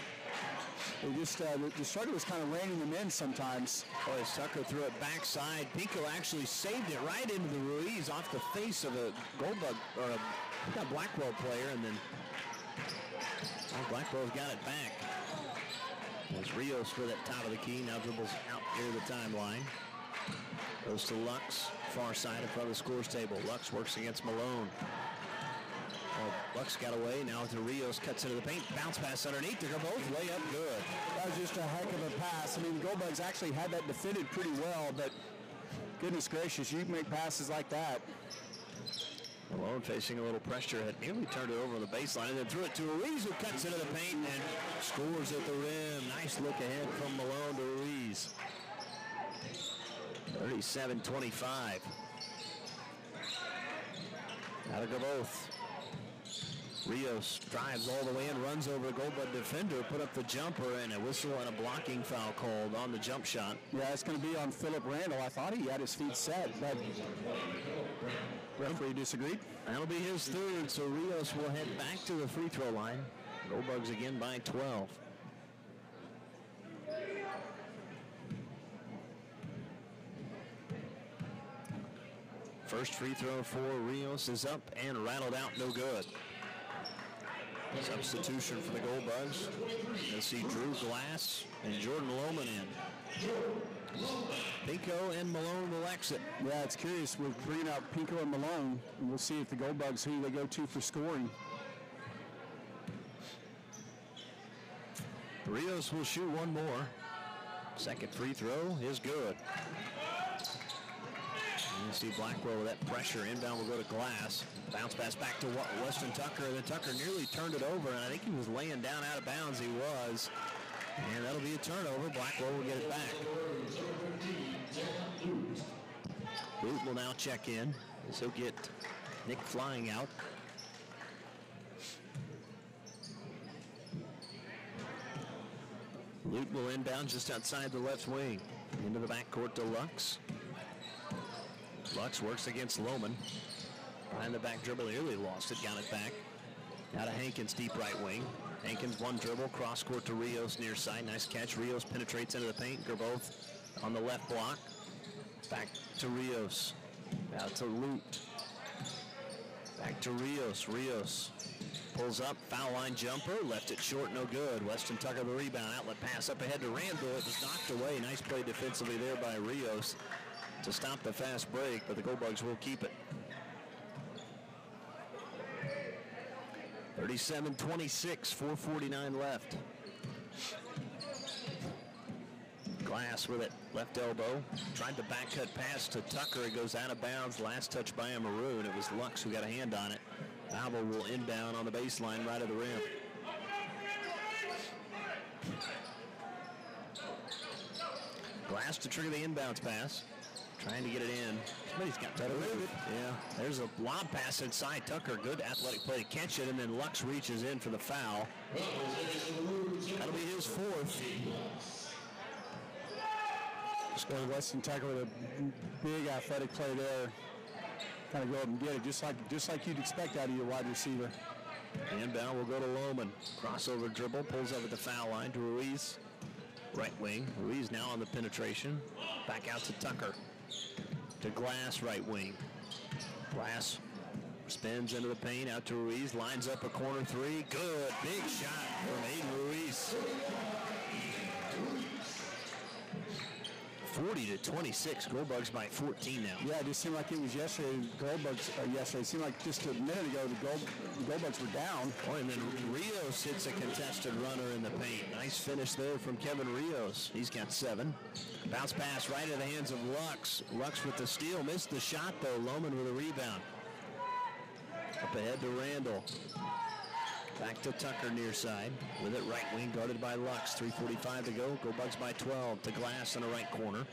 They just, the struggle was kind of reining them in sometimes. Boy, Tucker threw it backside. Pico actually saved it right into the Ruiz off the face of a Goldbug, or a Blackwell player, and then Blackwell's got it back. There's Rios with it, top of the key, now dribbles out near the timeline. Goes to Lux, far side in front of the scores table. Lux works against Malone. Lux got away, now to Rios, cuts into the paint, bounce pass underneath, they're both way up good. That was just a heck of a pass. I mean, the Goldbugs actually had that defended pretty well, but goodness gracious, you can make passes like that. Malone facing a little pressure, had nearly turned it over on the baseline, and then threw it to Ruiz, who cuts into the paint and scores at the rim. Nice look ahead from Malone to Ruiz. 37-25. Out of both. Rios drives all the way in, runs over the Goldbug defender, put up the jumper, and a whistle and a blocking foul called on the jump shot. Yeah, it's going to be on Philip Randall. I thought he had his feet set, but referee disagreed. That'll be his third, so Rios will head back to the free throw line. Goldbugs again by 12. First free throw for Rios is up and rattled out, no good. Substitution for the Goldbugs. You'll see Drew Glass and Jordan Lohman in. Pinko and Malone will exit. Yeah, it's curious. We're bringing out Pinko and Malone, and we'll see if the Goldbugs, who they go to for scoring. Rios will shoot one more. Second free throw is good. You see Blackwell with that pressure. Inbound will go to Glass. Bounce pass back to Weston Tucker. And then Tucker nearly turned it over, and I think he was laying down out of bounds. He was. And that'll be a turnover. Blackwell will get it back. Boot will now check in. So he'll get Nick flying out. Lute will inbound just outside the left wing. Into the backcourt to Lux. Lux works against Lohman. Behind the back dribble, nearly lost it, got it back. Now to Hankins, deep right wing. Hankins one dribble, cross court to Rios near side. Nice catch. Rios penetrates into the paint. They're both on the left block. Back to Rios. Out to Lute. Back to Rios. Rios pulls up, foul line jumper, left it short, no good. Weston Tucker the rebound, outlet pass up ahead to Randall. It was knocked away. Nice play defensively there by Rios to stop the fast break, but the Goldbugs will keep it. 37-26, 4:49 left. Glass with it, left elbow. Tried the back cut pass to Tucker. It goes out of bounds. Last touch by a Maroon. It was Lux who got a hand on it. Alva will inbound on the baseline right of the rim. Glass to trigger the inbounds pass. Trying to get it in. Somebody's got to move it. Yeah, there's a lob pass inside. Tucker, good athletic play to catch it, and then Lux reaches in for the foul. That'll be his fourth. Scored Weston Tucker with a big athletic play there. Kind of go up and get it, just like you'd expect out of your wide receiver. Inbound will go to Lohman. Crossover dribble, pulls up at the foul line to Ruiz. Right wing. Ruiz now on the penetration. Back out to Tucker. To Glass, right wing. Glass spins into the paint, out to Ruiz, lines up a corner three. Good, big shot from Aiden Ruiz. 40-26, Goldbugs by 14 now. Yeah, it just seemed like it was yesterday. Yesterday. It seemed like just a minute ago the Goldbugs were down. Oh, and then Rios hits a contested runner in the paint. Nice finish there from Kevin Rios. He's got 7. Bounce pass right in the hands of Lux. Lux with the steal, missed the shot though. Lohman with a rebound. Up ahead to Randall. Back to Tucker near side. With it right wing guarded by Lux. 3:45 to go. Go Bugs by 12 to Glass in the right corner.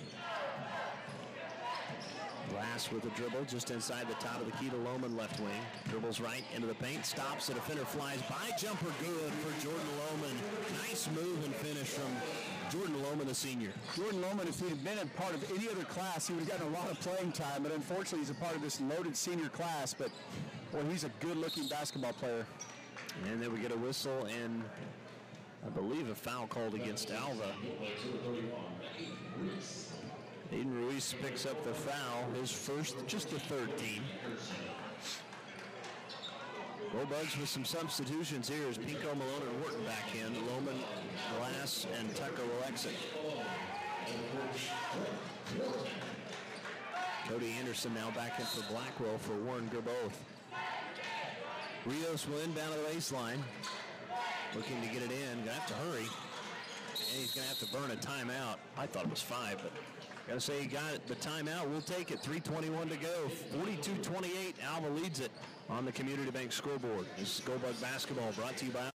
Glass with a dribble just inside the top of the key to Lohman left wing. Dribbles right into the paint. Stops. The defender flies by. Jumper good for Jordan Lohman. Nice move and finish from Jordan Lohman, the senior. Jordan Lohman, if he had been a part of any other class, he would have gotten a lot of playing time. But unfortunately, he's a part of this loaded senior class. But, boy, he's a good-looking basketball player. And then we get a whistle and I believe a foul called against Alva. Aiden Ruiz picks up the foul, his first, just the third team. Go Bugs with some substitutions here as Pinko, Malone, and Wharton back in. Lohman, Glass, and Tucker will exit. Cody Anderson now back in for Blackwell for Warren Gerboth. Rios will inbound to the baseline. Looking to get it in. Gonna have to hurry. And he's gonna have to burn a timeout. I thought it was 5, but gotta say he got it. The timeout. We'll take it. 3:21 to go. 42-28. Alva leads it on the Community Bank scoreboard. This is Go Bug Basketball brought to you by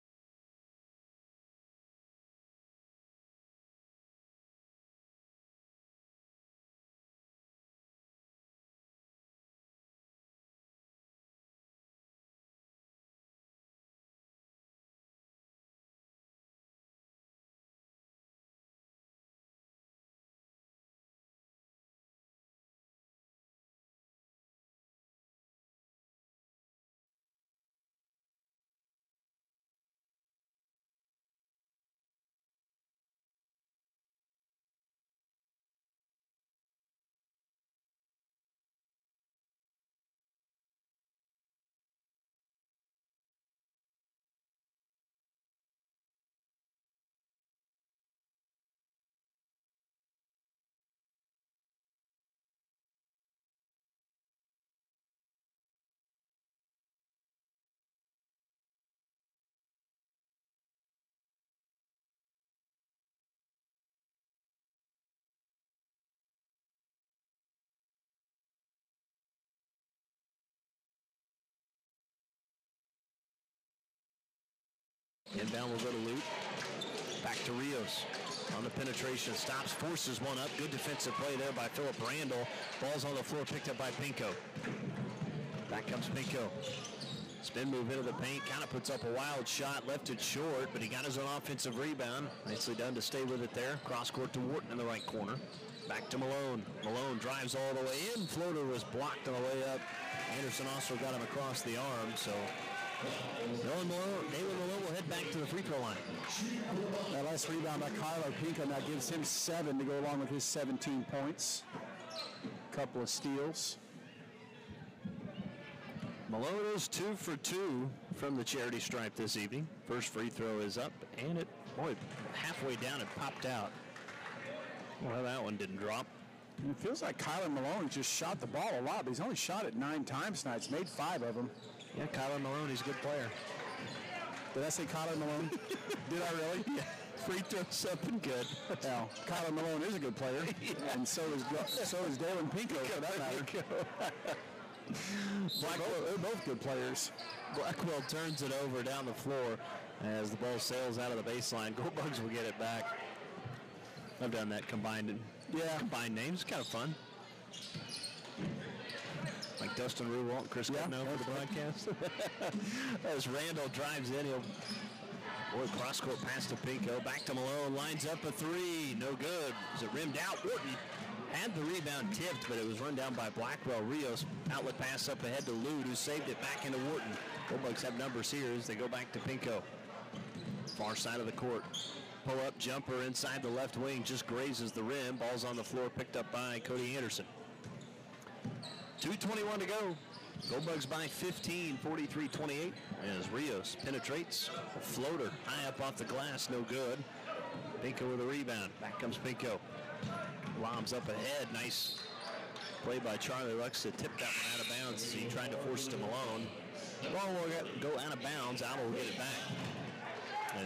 Inbound will go to Lute. Back to Rios on the penetration. Stops, forces one up. Good defensive play there by Philip Randall. Ball's on the floor, picked up by Pinko. Back comes Pinko. Spin move into the paint. Kind of puts up a wild shot. Left it short, but he got his own offensive rebound. Nicely done to stay with it there. Cross court to Wharton in the right corner. Back to Malone. Malone drives all the way in. Floater was blocked on the way up. Anderson also got him across the arm, so Dalen Malone will head back to the free throw line. That last rebound by Kyler Pinko now gives him 7 to go along with his 17 points. Couple of steals. Malone is 2 for 2 from the charity stripe this evening. First free throw is up, and it, boy, halfway down it popped out. Well, that one didn't drop. It feels like Kyler Malone just shot the ball a lot, but he's only shot it 9 times tonight. He's made 5 of them. Yeah, Kyler Malone, he's a good player. Did I say Kyler Malone? Did I really? Yeah. Free throws up and good. Now, Kyler Malone is a good player, and so is Dalen Pinko, for that matter. They're both good players. Blackwell turns it over down the floor as the ball sails out of the baseline. Go Bugs will get it back. I've done that combined names. Kind of fun. Like Dustin Ruwalt and Chris Cutno for the broadcast. As Randall drives in, cross-court pass to Pinko. Back to Malone. Lines up a 3. No good. Is it rimmed out? Wharton had the rebound tipped, but it was run down by Blackwell. Rios, outlet pass up ahead to Lude, who saved it back into Wharton. Bullbugs have numbers here as they go back to Pinko. Far side of the court. Pull-up jumper inside the left wing. Just grazes the rim. Ball's on the floor, picked up by Cody Anderson. 2:21 to go. Go Bugs by 15, 43-28. As Rios penetrates. A floater high up off the glass, no good. Pinko with a rebound. Back comes Pinko. Lobs up ahead. Nice play by Charlie Lux to tip that one out of bounds. He tried to force it to Malone. Ball will go out of bounds. Alva will get it back.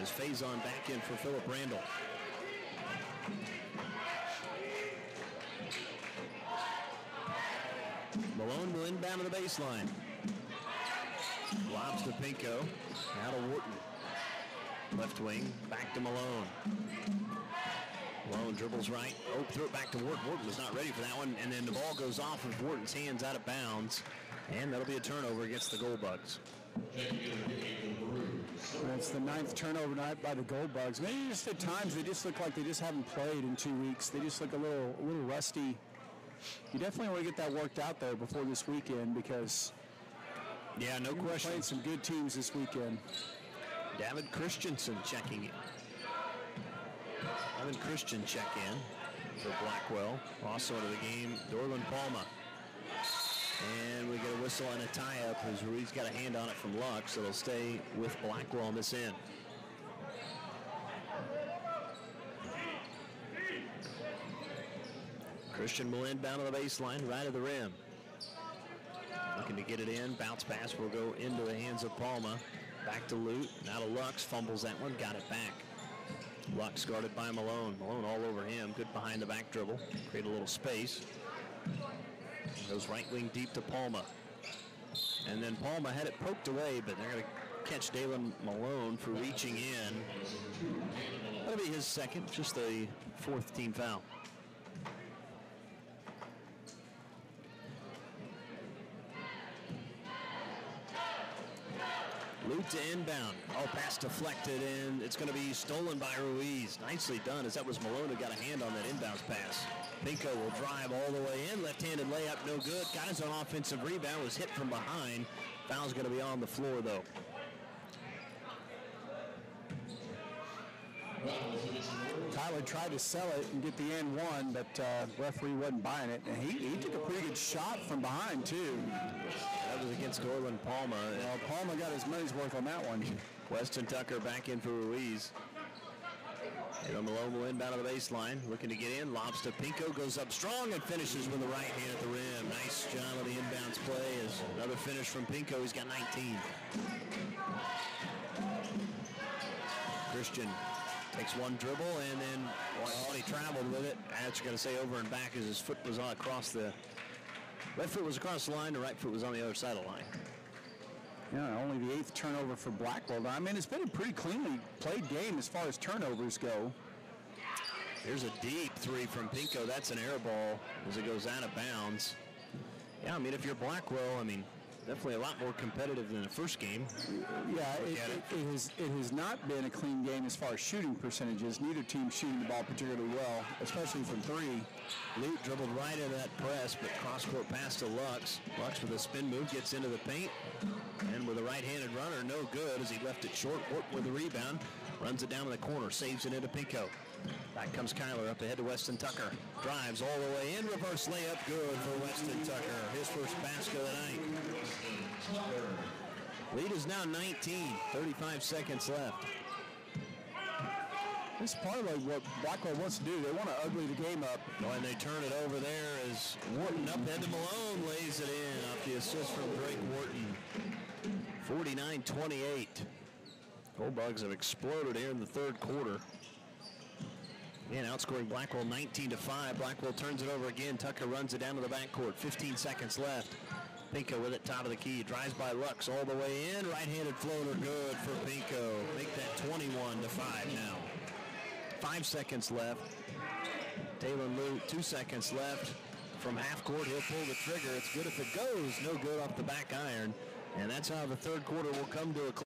As Faison back in for Philip Randall. Malone will inbound to the baseline. Lobs to Pinko. Now to Wharton. Left wing, back to Malone. Malone dribbles right. Oh, threw it back to Wharton. Wharton was not ready for that one. And then the ball goes off of Wharton's hands out of bounds. And that'll be a turnover against the Gold Bugs. That's the 9th turnover night by the Gold Bugs. Maybe just at times they just look like they just haven't played in 2 weeks. They just look a little rusty. You definitely want to get that worked out though before this weekend because yeah, no question. Playing some good teams this weekend. David Christensen checking in. David Christian check in for Blackwell. Also into the game, Dorland Palma. And we get a whistle and a tie-up as Ruiz got a hand on it from Lux, so it'll stay with Blackwell on this end. Christian will inbound on the baseline, right of the rim. Looking to get it in. Bounce pass will go into the hands of Palma. Back to Lute. Now to Lux. Fumbles that one. Got it back. Lux guarded by Malone. Malone all over him. Good behind the back dribble. Create a little space. Goes right wing deep to Palma. And then Palma had it poked away, but they're going to catch Dalen Malone for reaching in. That'll be his second. Just the 4th team foul. Lute to inbound. Oh, pass deflected, and it's going to be stolen by Ruiz. Nicely done, as that was Malone who got a hand on that inbounds pass. Pinko will drive all the way in. Left-handed layup, no good. Got his own offensive rebound, was hit from behind. Foul's going to be on the floor, though. Tyler tried to sell it and get the end one, but referee wasn't buying it. And he took a pretty good shot from behind, too. That was against Dorland Palma. Well, Palma got his money's worth on that one. Weston Tucker back in for Ruiz. Malone will inbound on the baseline. Looking to get in. Lobs to Pinko. Goes up strong and finishes with the right hand at the rim. Nice job of the inbounds play. Is another finish from Pinko. He's got 19. Christian takes one dribble and then he traveled with it. That's going to say over and back as his foot was on across the left foot was across the line. The right foot was on the other side of the line. Yeah, only the 8th turnover for Blackwell. I mean, it's been a pretty cleanly played game as far as turnovers go. Here's a deep three from Pinko. That's an air ball as it goes out of bounds. Yeah, I mean, if you're Blackwell, I mean, definitely a lot more competitive than the first game. Yeah, it has not been a clean game as far as shooting percentages. Neither team shooting the ball particularly well, especially from three. Lute dribbled right into that press, but cross-court pass to Lux. Lux with a spin move gets into the paint. And with a right-handed runner, no good as he left it short. Worked with the rebound. Runs it down in the corner. Saves it into Pinko. Back comes Kyler up ahead to Weston Tucker. Drives all the way in. Reverse layup. Good for Weston Tucker. His first basket of the night. Lead is now 19. 35 seconds left. This is part of like what Blackwell wants to do. They want to ugly the game up. Oh, and they turn it over there as Wharton up head to Malone lays it in off the assist from Drake Wharton. 49-28. Gold Bugs have exploded here in the third quarter. And outscoring Blackwell 19-5. Blackwell turns it over again. Tucker runs it down to the backcourt. 15 seconds left. Pinko with it, top of the key. Drives by Lux all the way in. Right-handed floater good for Pinko. Make that 21-5 now. 5 seconds left. Taylor Lute, 2 seconds left. From half court, he'll pull the trigger. It's good if it goes. No good off the back iron. And that's how the third quarter will come to a close.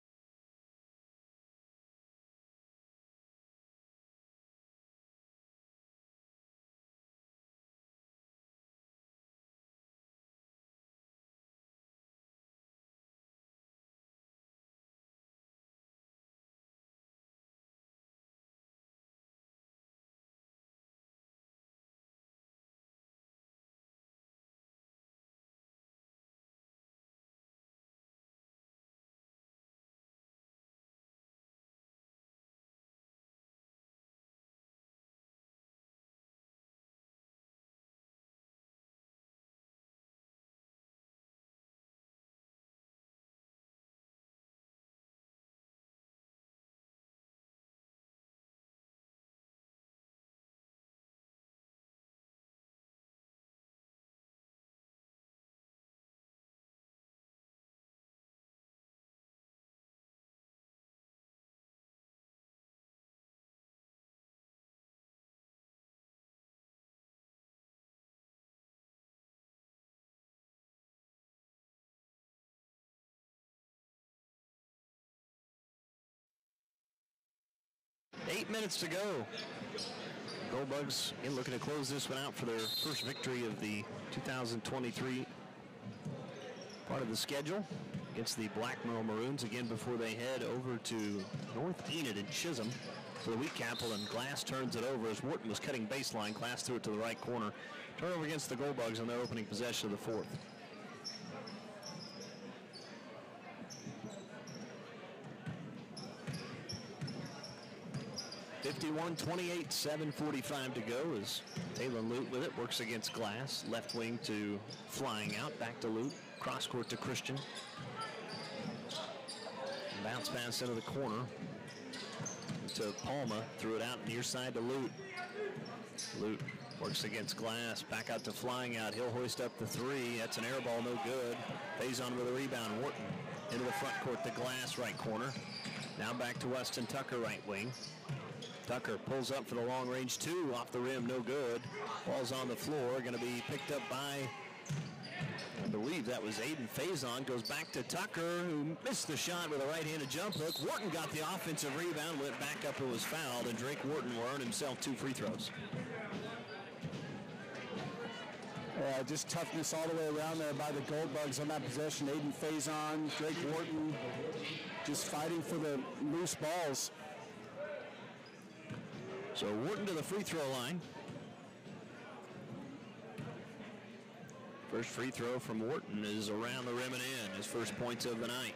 8 minutes to go. Gold Bugs looking to close this one out for their first victory of the 2023 part of the schedule against the Blackwell Maroons again before they head over to North Enid and Chisholm for the week capital, and Glass turns it over as Wharton was cutting baseline. Glass threw it to the right corner. Turnover against the Gold Bugs on their opening possession of the fourth. (51-28), 7:45 to go as Taylor Lute with it, works against Glass. Left wing to flying out, back to Lute. Cross court to Christian. Bounce pass into the corner to Palma. Threw it out near side to Lute. Lute works against Glass. Back out to flying out. He'll hoist up the three. That's an air ball, no good. Faison with a rebound. Wharton into the front court to Glass, right corner. Now back to Weston Tucker, right wing. Tucker pulls up for the long range two. Off the rim, no good. Ball's on the floor. Going to be picked up by, I believe that was Aiden Faison. Goes back to Tucker, who missed the shot with a right-handed jump hook. Wharton got the offensive rebound, went back up and was fouled, and Drake Wharton will earn himself 2 free throws. Just toughness all the way around there by the Gold Bugs on that possession. Aiden Faison, Drake Wharton, just fighting for the loose balls. So Wharton to the free throw line. First free throw from Wharton is around the rim and in. His first points of the night.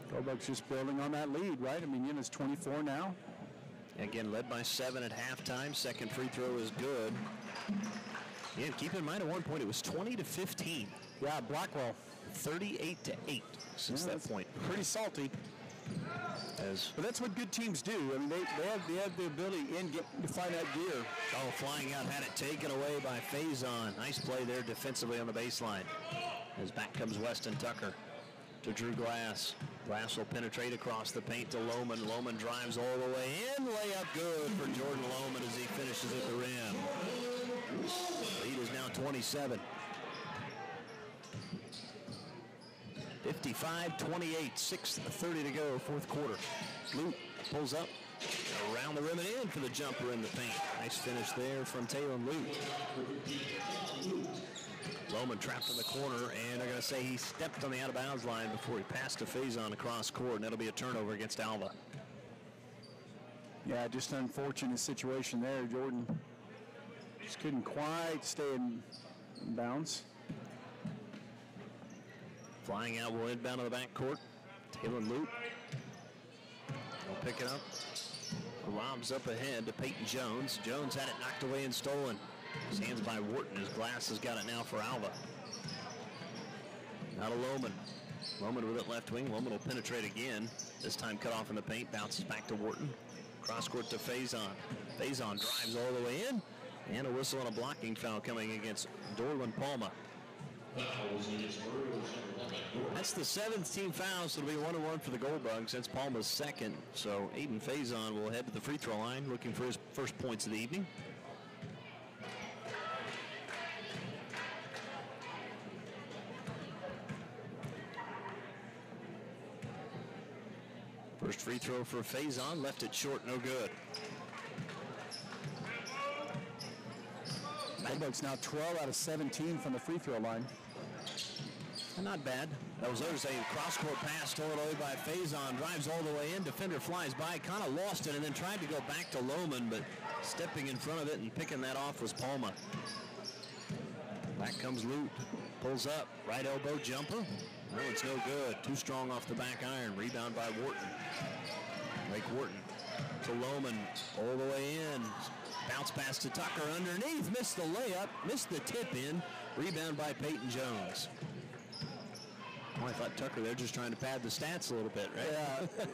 Gold Bugs just building on that lead, right? I mean, it's 24 now. Again, led by 7 at halftime. Second free throw is good. And keep in mind, at one point, it was 20-15. Yeah, Blackwell. 38-8 since that point. Pretty salty. But that's what good teams do. I mean, they have the ability to find that gear. Oh, flying out, had it taken away by Faison. Nice play there defensively on the baseline. As back comes Weston Tucker to Drew Glass. Glass will penetrate across the paint to Lohman. Lohman drives all the way in. Layup good for Jordan Lohman as he finishes at the rim. Lead is now 27. 55-28, 6:30 to go, fourth quarter. Lute pulls up around the rim and in for the jumper in the paint. Nice finish there from Taylor Lute. Lohman trapped in the corner, and they're going to say he stepped on the out-of-bounds line before he passed to Faison across court, and that'll be a turnover against Alva. Yeah, just an unfortunate situation there. Jordan just couldn't quite stay in bounds. Flying out will inbound to the backcourt. Taylor Lute will pick it up. Lobs up ahead to Peyton Jones. Jones had it knocked away and stolen. His hands by Wharton as Glass has got it now for Alva. Now to Lohman. Lohman with it left wing. Lohman will penetrate again. This time cut off in the paint. Bounces back to Wharton. Cross court to Faison. Faison drives all the way in. And a whistle and a blocking foul coming against Dorland Palma. That's the 7th team foul, so it'll be 1-1 for the Gold Bugs. That's Palma's second. So Aiden Faison will head to the free throw line looking for his first points of the evening. First free throw for Faison, left it short, no good. Gold Bugs now 12 out of 17 from the free throw line. Not bad. That was a cross-court pass stolen away by Faison. Drives all the way in. Defender flies by. Kind of lost it and then tried to go back to Lohman, but stepping in front of it and picking that off was Palma. Back comes Lute. Pulls up. Right elbow jumper. No, it's no good. Too strong off the back iron. Rebound by Wharton. Drake Wharton to Lohman. All the way in. Bounce pass to Tucker underneath. Missed the layup. Missed the tip in. Rebound by Peyton Jones. Oh, I thought Tucker, they're just trying to pad the stats a little bit, right? Yeah.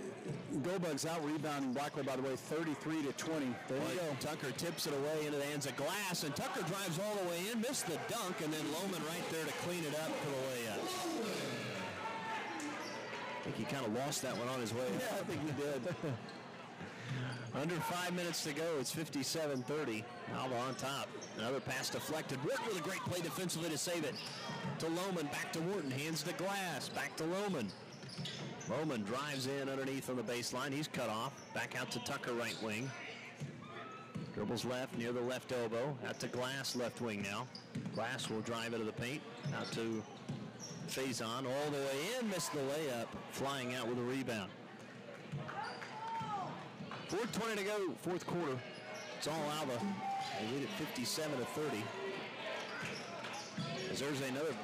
Gold Bugs out rebounding Blackwell, by the way, 33-20. There you go. Tucker tips it away into the hands of Glass, and Tucker drives all the way in, missed the dunk, and then Lohman right there to clean it up for the layup. I think he kind of lost that one on his way. Yeah, I think he did. Under 5 minutes to go. It's 57-30. Alva on top. Another pass deflected. Wharton with a great play defensively to save it. To Lohman, back to Wharton. Hands to Glass. Back to Lohman. Bowman drives in underneath on the baseline. He's cut off. Back out to Tucker, right wing. Dribbles left near the left elbow. Out to Glass, left wing now. Glass will drive into the paint. Out to Faison all the way in. Missed the layup. Flying out with a rebound. 4:20 to go, fourth quarter. It's all Alva. They lead at 57-30. As there's another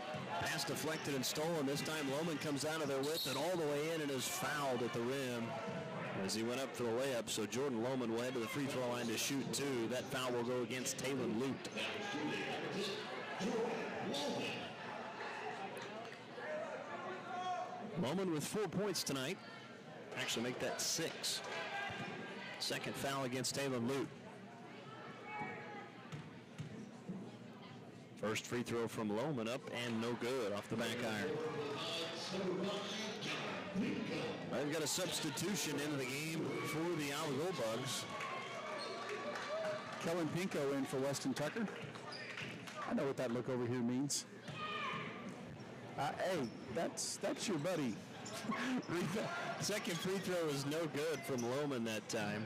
pass deflected and stolen. This time Lohman comes out of there with it all the way in and is fouled at the rim as he went up for the layup. So Jordan Lohman will head to the free throw line to shoot two. That foul will go against Talon Lute. Lohman with 4 points tonight. Actually make that 6. Second foul against Talon Lute. First free throw from Lohman up and no good off the back iron. I've got a substitution into the game for the Alva Gold Bugs. Kellen Pinko in for Weston Tucker. I know what that look over here means. Hey, that's your buddy. Second free throw is no good from Lohman that time.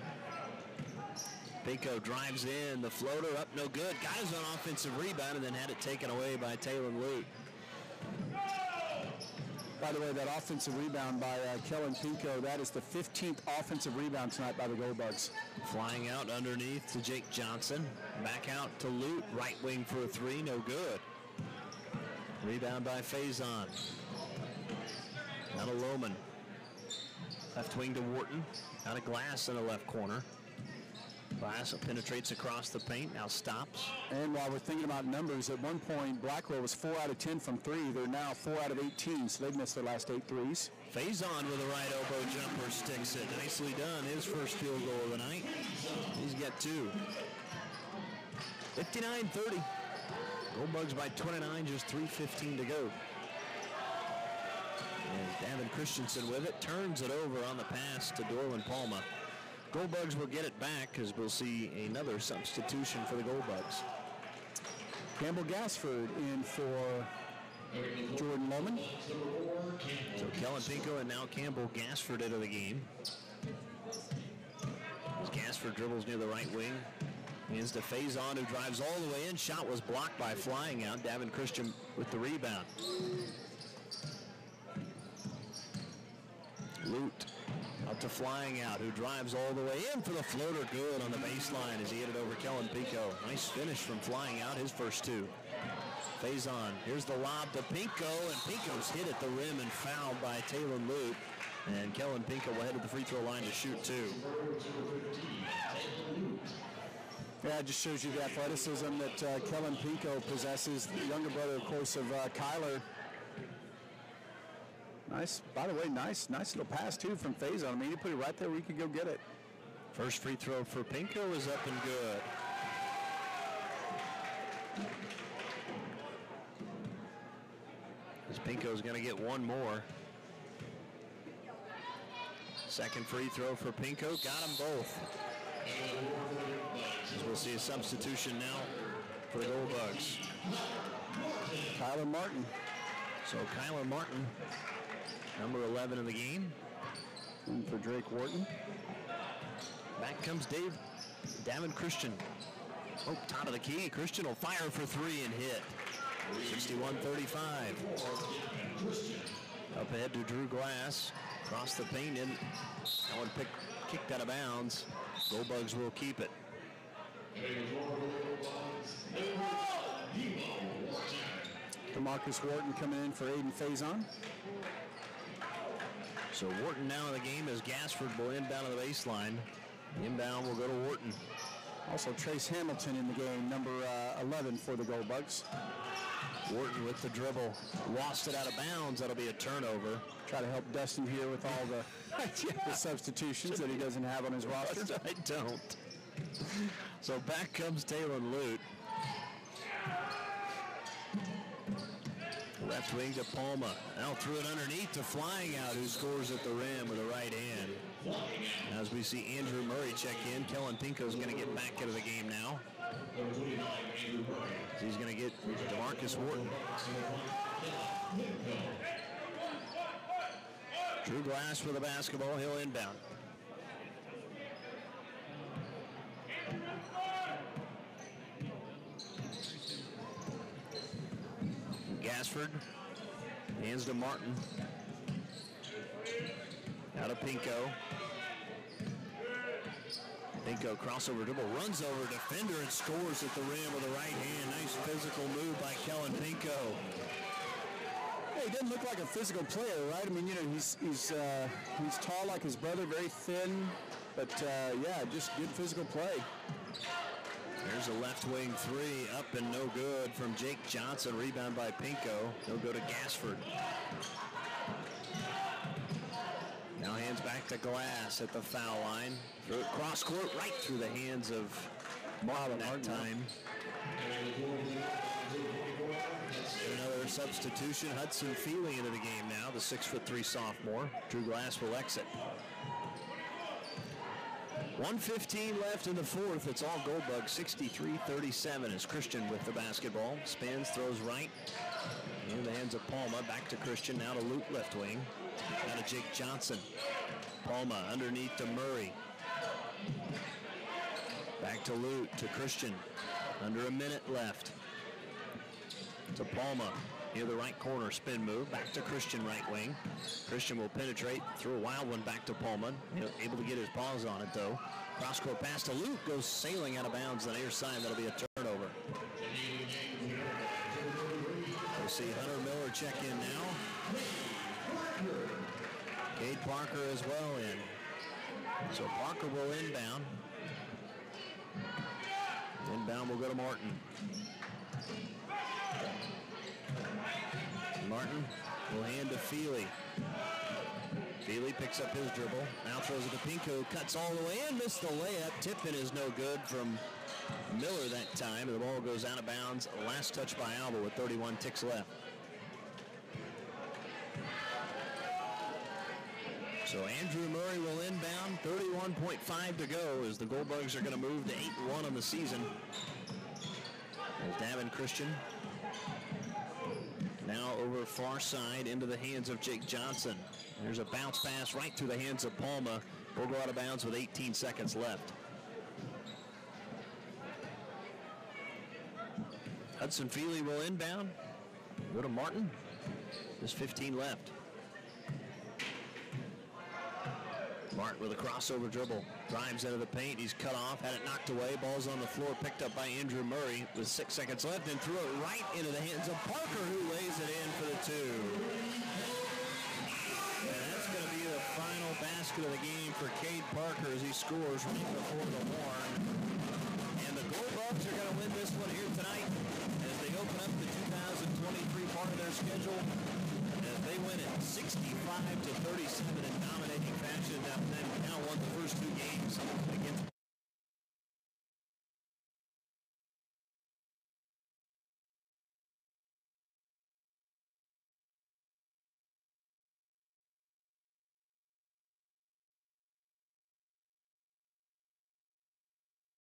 Pinko drives in, the floater up, no good. Got his own offensive rebound and then had it taken away by Talon Lute. By the way, that offensive rebound by Kellen Pinko, that is the 15th offensive rebound tonight by the Gold Bugs. Flying out underneath to Jake Johnson. Back out to Lute, right wing for a three, no good. Rebound by Faison. Now to Lohman. Left wing to Wharton. Out of Glass in the left corner. Glass penetrates across the paint, now stops. And while we're thinking about numbers, at one point Blackwell was 4 out of 10 from 3. They're now 4 out of 18, so they've missed their last 8 threes. Faison with a right elbow jumper sticks it. Nicely done. His first field goal of the night. He's got 2. 59-30. Gold Bugs by 29, just 3:15 to go. And Davin Christensen with it, turns it over on the pass to Dorlin Palma. Gold Bugs will get it back because we'll see another substitution for the Gold Bugs. Campbell Gassford in for Jordan Lohman. So Kellen Pinko and now Campbell Gassford into the game. As Gassford dribbles near the right wing. Hands to Faison, who drives all the way in. Shot was blocked by flying out. Davin Christian with the rebound. Lute out to flying out, who drives all the way in for the floater. Good on the baseline as he hit it over Kellen Pinko. Nice finish from flying out, his first 2. Faison, here's the lob to Pinko, and Pinko's hit at the rim and fouled by Talon Lute. And Kellen Pinko will head to the free throw line to shoot 2. Yeah, it just shows you the athleticism that Kellen Pinko possesses. The younger brother, of course, of Kyler. Nice, by the way, nice little pass, too, from Faison. I mean, he put it right there where he could go get it. First free throw for Pinko is up and good. As Pinko's going to get one more. Second free throw for Pinko, got them both. As we'll see a substitution now for the Gold Bugs. Kyler Martin. So Kyler Martin, number 11 in the game. And for Drake Wharton. Back comes Davin Christian. Oh, top of the key. Christian will fire for 3 and hit. 61-35. Up ahead to Drew Glass. Across the paint and that one kicked out of bounds. Gold Bugs will keep it. DeMarcus Wharton coming in for Aiden Faison. So Wharton now in the game as Gassford will inbound on the baseline. Inbound will go to Wharton. Also Trace Hamilton in the game, number 11 for the Gold Bugs. Wharton with the dribble. Lost it out of bounds. That'll be a turnover. Try to help Dustin here with all the substitutions that he doesn't have on his roster. I don't. So back comes Talon Lute. Left wing to Palma. Now threw it underneath to Flying Out, who scores at the rim with a right hand. As we see Andrew Murray check in, Kellen Pinko's going to get back into the game now. He's going to get DeMarcus Wharton. Drew Glass for the basketball. He'll inbound. Gassford hands to Martin. Out of Pinko. Pinko crossover dribble, runs over defender and scores at the rim with the right hand. Nice physical move by Kellen Pinko. Hey, he doesn't look like a physical player, right? I mean, you know, he's tall like his brother, very thin, but yeah, just good physical play. There's a left wing three, up and no good from Jake Johnson. Rebound by Pinko. He'll go to Gassford. Now hands back to Glass at the foul line. Cross court right through the hands of Martin that time. Another substitution. Hudson Feely into the game now, the 6'3" sophomore. Drew Glass will exit. 1:15 left in the fourth. It's all Goldbug, 63-37 as Christian with the basketball. Spins, throws right. In the hands of Palma. Back to Christian, now to Luke left wing. Now to Jake Johnson. Palma underneath to Murray. Back to Lute, to Christian. Under a minute left. To Palma. Near the right corner, spin move. Back to Christian, right wing. Christian will penetrate. Throw a wild one back to Palma. Able to get his paws on it, though. Cross-court pass to Luke. Goes sailing out of bounds on the near side. That'll be a turnover. We'll see Hunter Miller check in now. Cade Parker as well in. So Parker will inbound. Inbound will go to Martin. Martin will hand to Feely. Feely picks up his dribble. Now throws it to Pinko. Cuts all the way in. Missed the layup. Tip-in is no good from Miller that time. The ball goes out of bounds. Last touch by Alva with 31 ticks left. So Andrew Murray will inbound. 31.5 to go as the Goldbugs are going to move to 8-1 on the season. There's Davin Christian. Now over far side into the hands of Jake Johnson. There's a bounce pass right through the hands of Palma. Will go out of bounds with 18 seconds left. Hudson Feely will inbound. Go to Martin. There's 15 left. Martin with a crossover dribble. Drives into the paint. He's cut off. Had it knocked away. Ball's on the floor. Picked up by Andrew Murray with 6 seconds left and threw it right into the hands of Parker, who lays it in for the two. And that's going to be the final basket of the game for Cade Parker as he scores right before the horn. And the Goldbugs are going to win this one here tonight as they open up the 2023 part of their schedule. As they win it 65-37 in dominating fashion. Now won the first two games